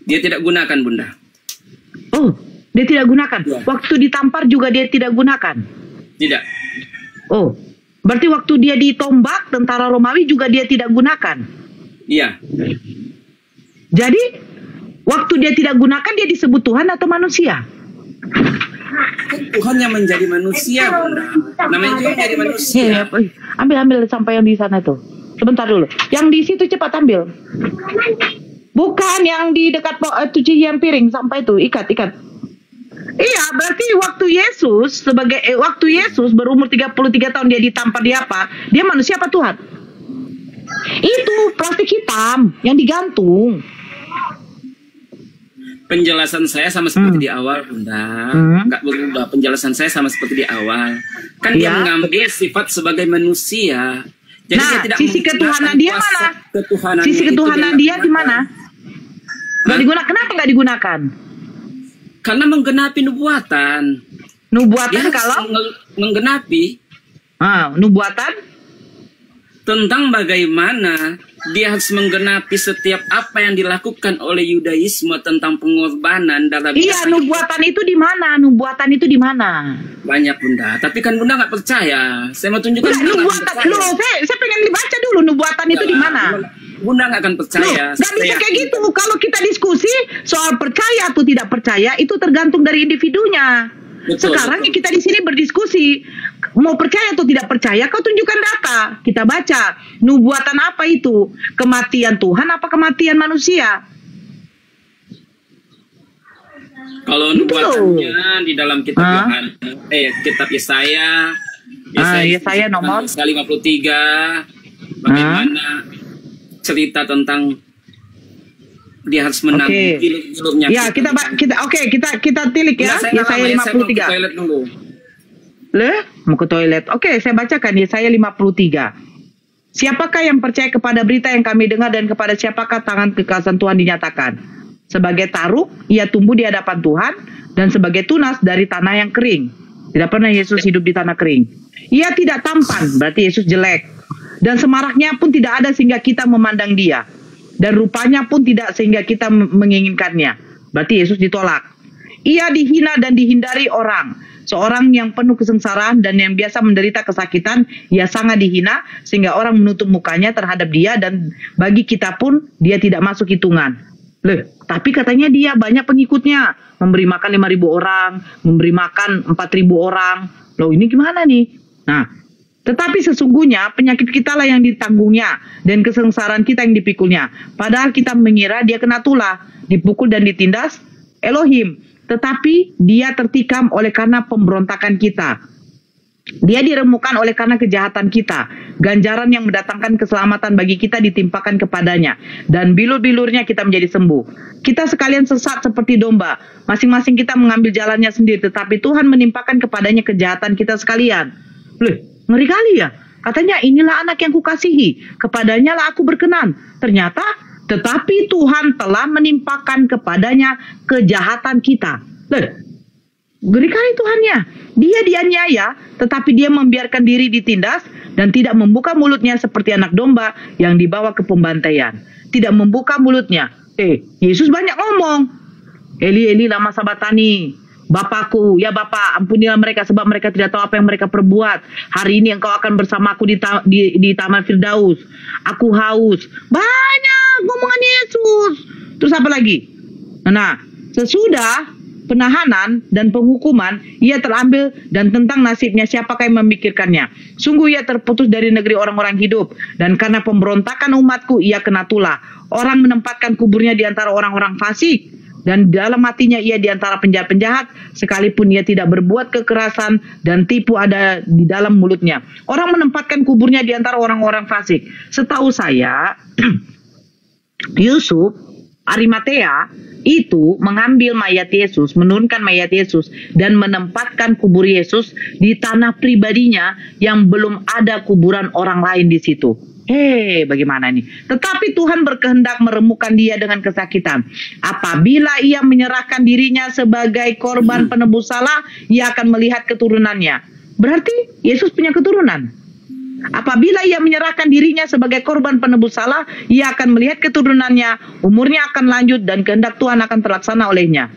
Dia tidak gunakan, Bunda. Oh, dia tidak gunakan. Waktu ditampar juga dia tidak gunakan. Tidak. Oh, berarti waktu dia ditombak tentara Romawi juga dia tidak gunakan. Iya. Jadi waktu dia tidak gunakan, dia disebut Tuhan atau manusia? Tuhan yang menjadi manusia, Bunda. Namanya juga menjadi manusia. Ambil sampai yang di sana tuh. Sebentar dulu. Yang di situ cepat ambil. Bukan yang di dekat cucian piring sampai itu, ikat. Iya, berarti waktu Yesus berumur 33 tahun dia ditampar, dia apa? Dia manusia apa Tuhan? Itu plastik hitam yang digantung. Penjelasan saya sama seperti di awal, Bunda. Nggak berubah. Penjelasan saya sama seperti di awal. Kan dia mengambil sifat sebagai manusia. Jadi dia tidak sisi ketuhanan dia mana? Sisi ketuhanan dia di mana? Nggak digunakan. Kenapa nggak digunakan? Karena menggenapi nubuatan. Nubuatan dia kalau menggenapi. Nubuatan tentang bagaimana dia harus menggenapi setiap apa yang dilakukan oleh Yudaisme tentang pengorbanan dalam. Iya, nubuatan itu di mana? Nubuatan itu di mana? Banyak, Bunda. Tapi kan Bunda nggak percaya. Saya mau tunjukkan. Nubuatan. Saya pengen dibaca dulu nubuatan itu di mana? Bunda nggak akan percaya. Gak bisa kayak gitu. Kalau kita diskusi soal percaya atau tidak percaya, itu tergantung dari individunya. Sekarang kita di sini berdiskusi, mau percaya atau tidak percaya, kau tunjukkan data, kita baca. Nubuatan apa itu? Kematian Tuhan apa kematian manusia? Kalau nubuatannya di dalam kitab kitab Yesaya nomor 53, bagaimana cerita tentang dia harus menang filmnya. Ya, kita tilik ya. Yesaya 53. Toilet dulu. Mau ke toilet. Oke, saya bacakan Yesaya 53. Siapakah yang percaya kepada berita yang kami dengar dan kepada siapakah tangan kekuasaan Tuhan dinyatakan? Sebagai taruk, ia tumbuh di hadapan Tuhan dan sebagai tunas dari tanah yang kering. Tidak pernah Yesus hidup di tanah kering. Ia tidak tampan, berarti Yesus jelek. Dan semaraknya pun tidak ada sehingga kita memandang dia. Dan rupanya pun tidak sehingga kita menginginkannya. Berarti Yesus ditolak. Ia dihina dan dihindari orang. Seorang yang penuh kesengsaraan dan yang biasa menderita kesakitan, ia sangat dihina sehingga orang menutup mukanya terhadap dia dan bagi kita pun dia tidak masuk hitungan. Tapi katanya dia banyak pengikutnya, memberi makan 5.000 orang, memberi makan 4.000 orang. Loh, ini gimana nih? Nah, tetapi sesungguhnya penyakit kita lah yang ditanggungnya dan kesengsaraan kita yang dipikulnya. Padahal kita mengira dia kena tulah, dipukul dan ditindas Elohim. Tetapi dia tertikam oleh karena pemberontakan kita. Dia diremukkan oleh karena kejahatan kita. Ganjaran yang mendatangkan keselamatan bagi kita ditimpakan kepadanya. Dan bilur-bilurnya kita menjadi sembuh. Kita sekalian sesat seperti domba. Masing-masing kita mengambil jalannya sendiri. Tetapi Tuhan menimpakan kepadanya kejahatan kita sekalian. Ngeri kali ya. Katanya inilah anak yang kukasihi. Kepadanya lah aku berkenan. Ternyata tetapi Tuhan telah menimpakan kepadanya kejahatan kita. Ngeri kali Tuhannya. Dia dianiaya, tetapi dia membiarkan diri ditindas dan tidak membuka mulutnya seperti anak domba yang dibawa ke pembantaian. Tidak membuka mulutnya. Yesus banyak ngomong. Eli, Eli, lama sabatani. Bapakku, ya Bapa, ampunilah mereka sebab mereka tidak tahu apa yang mereka perbuat. Hari ini engkau akan bersamaku di Taman Firdaus. Aku haus. Banyak ngomongan Yesus. Terus apa lagi? Nah, sesudah penahanan dan penghukuman, ia terambil dan tentang nasibnya siapakah yang memikirkannya. Sungguh ia terputus dari negeri orang-orang hidup. Dan karena pemberontakan umatku, ia kena tulah. Orang menempatkan kuburnya di antara orang-orang fasik. Dan dalam hatinya ia di antara penjahat-penjahat, sekalipun ia tidak berbuat kekerasan dan tipu ada di dalam mulutnya. Orang menempatkan kuburnya di antara orang-orang fasik. Setahu saya, Yusuf Arimatea itu mengambil mayat Yesus, menurunkan mayat Yesus, dan menempatkan kubur Yesus di tanah pribadinya yang belum ada kuburan orang lain di situ. Bagaimana ini? Tetapi Tuhan berkehendak meremukkan dia dengan kesakitan. Apabila ia menyerahkan dirinya sebagai korban penebus salah, ia akan melihat keturunannya. Berarti Yesus punya keturunan. Apabila ia menyerahkan dirinya sebagai korban penebus salah, ia akan melihat keturunannya. Umurnya akan lanjut dan kehendak Tuhan akan terlaksana olehnya.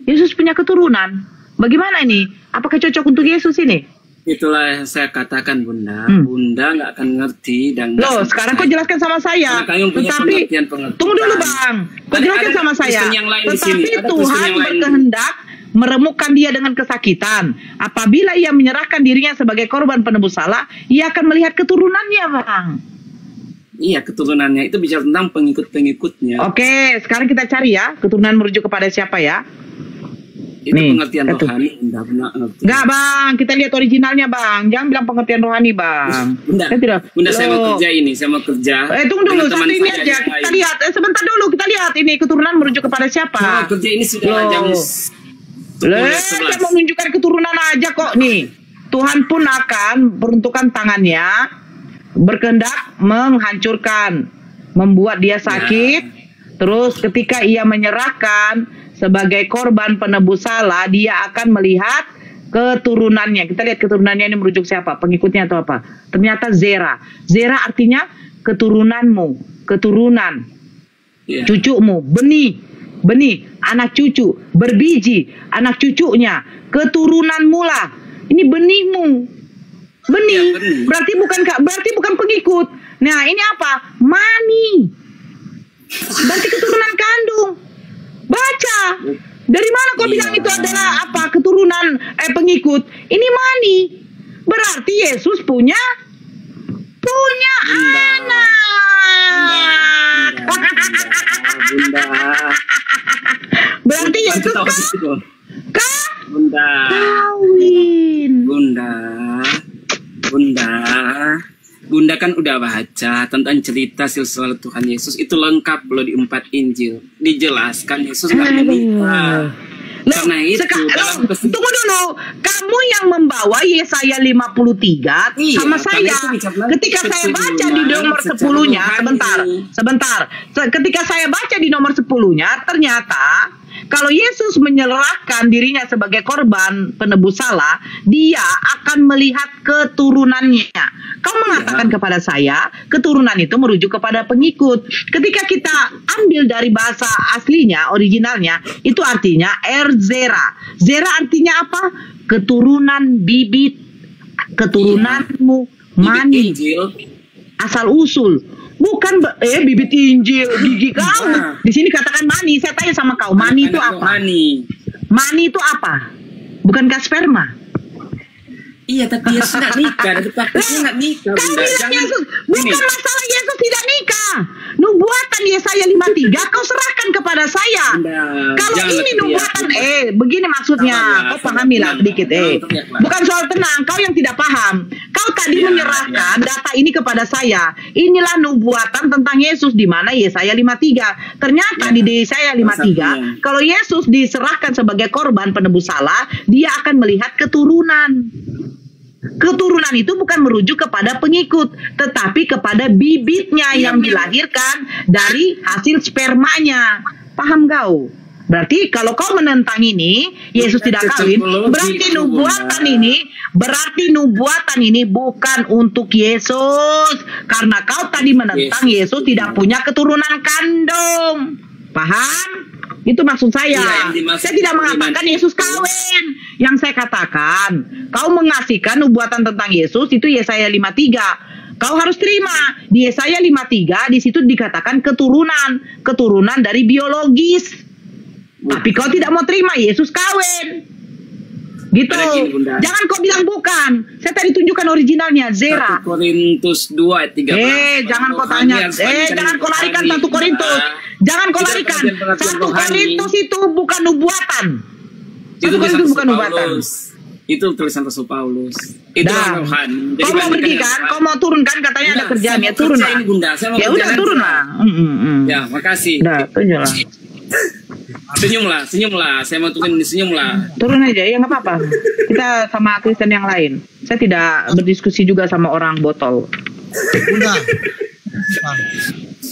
Yesus punya keturunan. Bagaimana ini? Apakah cocok untuk Yesus ini? Itulah yang saya katakan, Bunda. Bunda nggak akan ngerti dan loh, sekarang kau jelaskan sama saya. Tetapi tunggu dulu, Bang. Kau jelaskan sama saya. Tetapi Tuhan berkehendak meremukkan dia dengan kesakitan. Apabila ia menyerahkan dirinya sebagai korban penebus salah, ia akan melihat keturunannya, Bang. Iya, keturunannya itu bicara tentang pengikut-pengikutnya. Oke, sekarang kita cari ya, keturunan merujuk kepada siapa ya? Itu pengertian rohani. Enggak, Bang, kita lihat originalnya, Bang. Jangan bilang pengertian rohani, Bang. Bunda, saya mau kerja ini, saya mau kerja. Tunggu dulu, satu ini aja. Kita lihat, sebentar dulu, kita lihat ini keturunan merujuk kepada siapa? Kerja ini sudah jam saya mau menunjukkan keturunan aja kok nih. Tuhan pun akan peruntukkan tangannya, berkehendak menghancurkan, membuat dia sakit. Terus ketika ia menyerahkan sebagai korban penebus salah, dia akan melihat keturunannya. Kita lihat keturunannya ini merujuk siapa? Pengikutnya atau apa? Ternyata Zera. Zera artinya keturunanmu, keturunan, cucumu, benih, anak cucu, berbiji, anak cucunya, keturunanmu lah. Ini benihmu. Benih. Berarti bukan pengikut. Nah, ini apa? Mani. Berarti keturunan kandung. Baca. Dari mana kau bilang itu adalah apa? Keturunan pengikut. Ini mani. Berarti Yesus punya anak. Berarti Yesus kawin. Bunda kan udah baca tentang cerita silsilah Tuhan Yesus, itu lengkap loh di 4 Injil. Dijelaskan Yesus nggak menikah. Karena itu tunggu dulu, kamu yang membawa Yesaya 53 sama saya. Ketika saya baca di nomor 10-nya, sebentar. Ketika saya baca di nomor 10-nya, ternyata kalau Yesus menyerahkan dirinya sebagai korban penebus salah, dia akan melihat keturunannya. Kau mengatakan kepada saya, keturunan itu merujuk kepada pengikut. Ketika kita ambil dari bahasa aslinya, originalnya, itu artinya Zera. Zera artinya apa? Keturunan bibit, keturunanmu, mani, asal usul. Bukan bibit Injil, gigi kau. Di sini katakan mani. Saya tanya sama kau, mani itu apa? Mani itu apa? Bukankah sperma? Iya, tapi Yesus nggak nikah. Praktisnya nggak nikah. Bukan masalah Yesus tidak nikah. Nubuatan Yesaya 53 kau serahkan kepada saya. Kalau ini nubuatan, begini maksudnya. Kau pahamilah sedikit. Bukan soal tenang. Kau yang tidak paham. Kau tadi menyerahkan data ini kepada saya. Inilah nubuatan tentang Yesus di mana Yesaya 53. Ternyata di Yesaya 53, kalau Yesus diserahkan sebagai korban penebus salah, dia akan melihat keturunan. Keturunan itu bukan merujuk kepada pengikut, tetapi kepada bibitnya yang dilahirkan dari hasil spermanya. Paham kau? Berarti kalau kau menentang ini, Yesus tidak kawin, berarti nubuatan ini bukan untuk Yesus. Karena kau tadi menentang Yesus tidak punya keturunan kandung. Paham? Itu maksud saya. Saya tidak mengatakan Yesus kawin. Yang saya katakan, kau mengasihkan nubuatan tentang Yesus itu Yesaya 53. Kau harus terima di Yesaya 53 di situ dikatakan keturunan dari biologis. Tapi kau tidak mau terima Yesus kawin. Gitu. Jangan kau bilang bukan. Saya tadi tunjukkan originalnya, Zera. 1 Korintus 2 ayat 13. Jangan kau tanya. Jangan kau larikan 1 Korintus. Jangan kau larikan. 1 Korintus itu bukan nubuatan. 1 Korintus bukan nubuatan. Itu tulisan Rasul Paulus. Itu rohani. Kau mau pergi kan? Kau mau turun kan? Katanya ada kerjaan ya, turun lah. Ya udah turun lah. Ya, makasih. Udah, turun lah. Senyumlah. Saya mau turun, senyumlah. Turun aja, ya nggak apa-apa. Kita sama Kristen yang lain. Saya tidak berdiskusi juga sama orang botol. Bunda.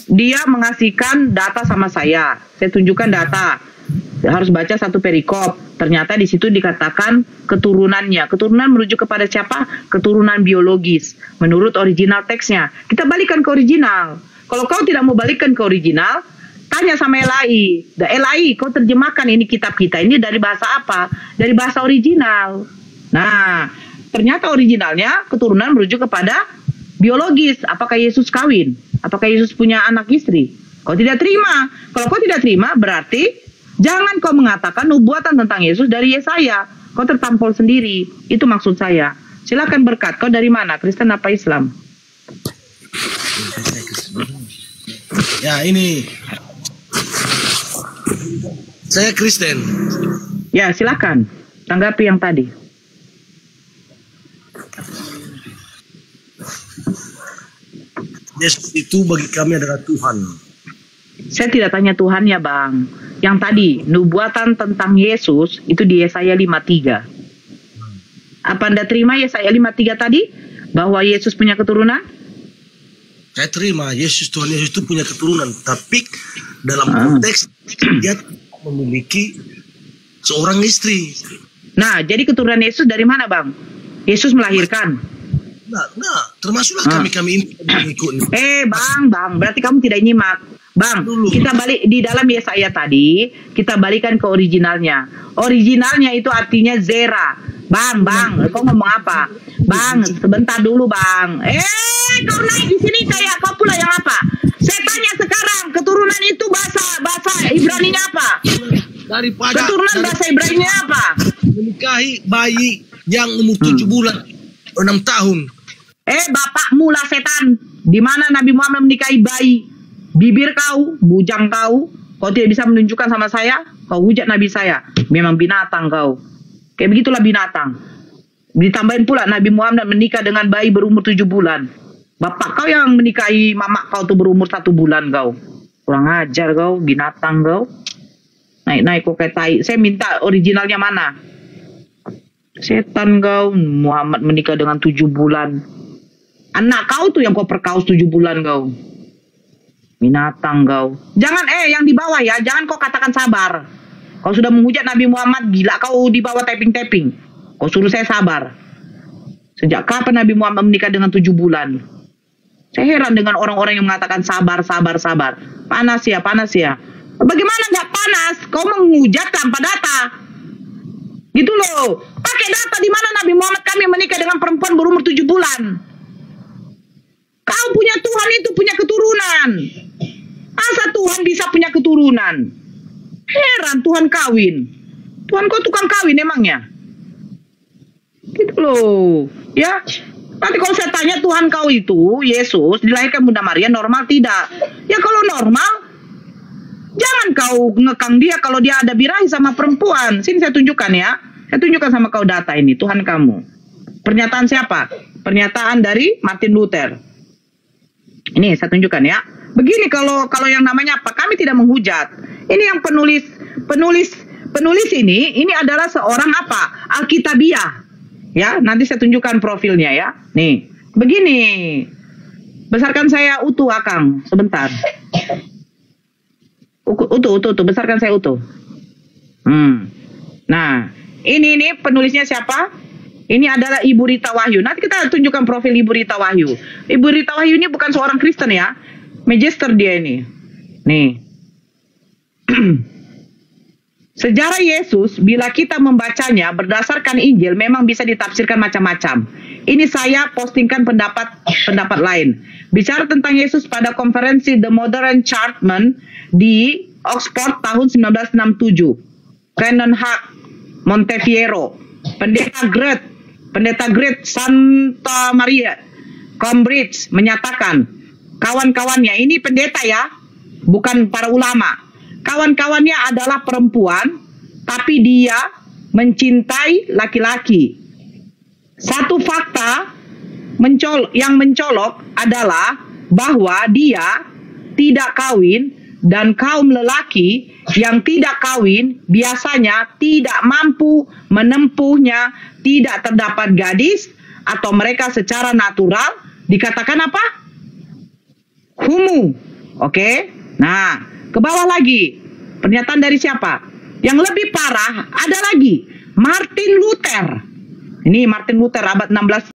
Dia mengasihkan data sama saya. Saya tunjukkan data. Harus baca satu perikop. Ternyata di situ dikatakan keturunannya. Keturunan merujuk kepada siapa? Keturunan biologis. Menurut original teksnya. Kita balikan ke original. Kalau kau tidak mau balikan ke original, tanya sama LAI. LAI, kau terjemahkan ini kitab kita ini dari bahasa apa? Dari bahasa original. Nah, ternyata originalnya keturunan merujuk kepada biologis. Apakah Yesus kawin? Apakah Yesus punya anak istri? Kau tidak terima. Kalau kau tidak terima, berarti jangan kau mengatakan nubuatan tentang Yesus dari Yesaya. Kau tertampol sendiri. Itu maksud saya. Silakan berkat. Kau dari mana? Kristen apa Islam? Ya, ini. Saya Kristen. Ya, silakan. Tanggapi yang tadi. Yesus itu bagi kami adalah Tuhan. Saya tidak tanya Tuhan ya Bang. Yang tadi, nubuatan tentang Yesus itu di Yesaya 53. Apa Anda terima Yesaya 53 tadi? Bahwa Yesus punya keturunan? Saya terima, Yesus, Tuhan Yesus itu punya keturunan. Tapi dalam konteks dia memiliki seorang istri. Nah, jadi keturunan Yesus dari mana Bang? Yesus melahirkan? Nah, termasuklah kami mengikut. Bang, berarti kamu tidak nyimak. Bang, kita balik di dalam Yesaya tadi, kita balikan ke originalnya. Originalnya itu artinya Zera. Bang, kau ngomong apa? Bang, sebentar dulu Bang. Kau naik di sini kayak kau pula yang apa? Saya tanya sekarang, keturunan itu bahasa Ibraninya apa? Keturunan bahasa Ibraninya apa? Menikahi bayi yang umur 7 bulan, 6 tahun. Bapakmu lah setan. Di mana Nabi Muhammad menikahi bayi? Bibir kau, bujang kau. Kau tidak bisa menunjukkan sama saya. Kau hujat Nabi saya. Memang binatang kau. Kayak begitulah binatang. Ditambahin pula Nabi Muhammad menikah dengan bayi berumur 7 bulan. Bapak kau yang menikahi mamak kau tuh berumur 1 bulan kau. Kurang ajar kau, binatang kau. Naik kau kayak tai. Saya minta originalnya mana? Setan kau. Muhammad menikah dengan 7 bulan. Anak kau tuh yang kau perkaus 7 bulan kau. Binatang kau. Jangan yang di bawah ya. Jangan kau katakan sabar. Kau sudah menghujat Nabi Muhammad. Gila kau di bawah tapping-tapping. Kau suruh saya sabar. Sejak kapan Nabi Muhammad menikah dengan 7 bulan? Saya heran dengan orang-orang yang mengatakan sabar. Panas ya. Bagaimana nggak panas? Kau menghujat tanpa data. Gitu loh. Pakai data di mana Nabi Muhammad kami menikah dengan perempuan berumur 7 bulan. Kau punya Tuhan itu punya keturunan. Masa Tuhan bisa punya keturunan? Heran Tuhan kawin. Tuhan kau tukang kawin emangnya? Gitu loh. Ya. Nanti kalau saya tanya Tuhan kau itu, Yesus, dilahirkan Bunda Maria, normal tidak? Ya kalau normal, jangan kau ngekang dia kalau dia ada birahi sama perempuan. Sini saya tunjukkan ya. Saya tunjukkan sama kau data ini, Tuhan kamu. Pernyataan siapa? Pernyataan dari Martin Luther. Ini saya tunjukkan ya. Begini kalau yang namanya apa? Kami tidak menghujat. Ini yang penulis ini adalah seorang apa? Alkitabiah. Ya, nanti saya tunjukkan profilnya ya. Nih, begini. Besarkan saya utuh Akang, sebentar. Utuh, besarkan saya utuh. Nah, ini penulisnya siapa? Ini adalah Ibu Rita Wahyu. Nanti kita tunjukkan profil Ibu Rita Wahyu. Ibu Rita Wahyu ini bukan seorang Kristen ya. Magister dia ini. Nih. Sejarah Yesus, bila kita membacanya berdasarkan Injil, memang bisa ditafsirkan macam-macam. Ini saya postingkan pendapat lain. Bicara tentang Yesus pada konferensi The Modern Churchman di Oxford tahun 1967. Canon Hack, Montefiore, Pendeta Great Santa Maria Cambridge menyatakan, kawan-kawannya, ini pendeta ya, bukan para ulama. Kawan-kawannya adalah perempuan, tapi dia mencintai laki-laki. Satu fakta yang mencolok adalah bahwa dia tidak kawin, dan kaum lelaki yang tidak kawin biasanya tidak mampu menempuhnya, tidak terdapat gadis, atau mereka secara natural dikatakan apa? Humu. Oke. Nah, ke bawah lagi. Pernyataan dari siapa? Yang lebih parah ada lagi. Martin Luther. Ini Martin Luther abad 16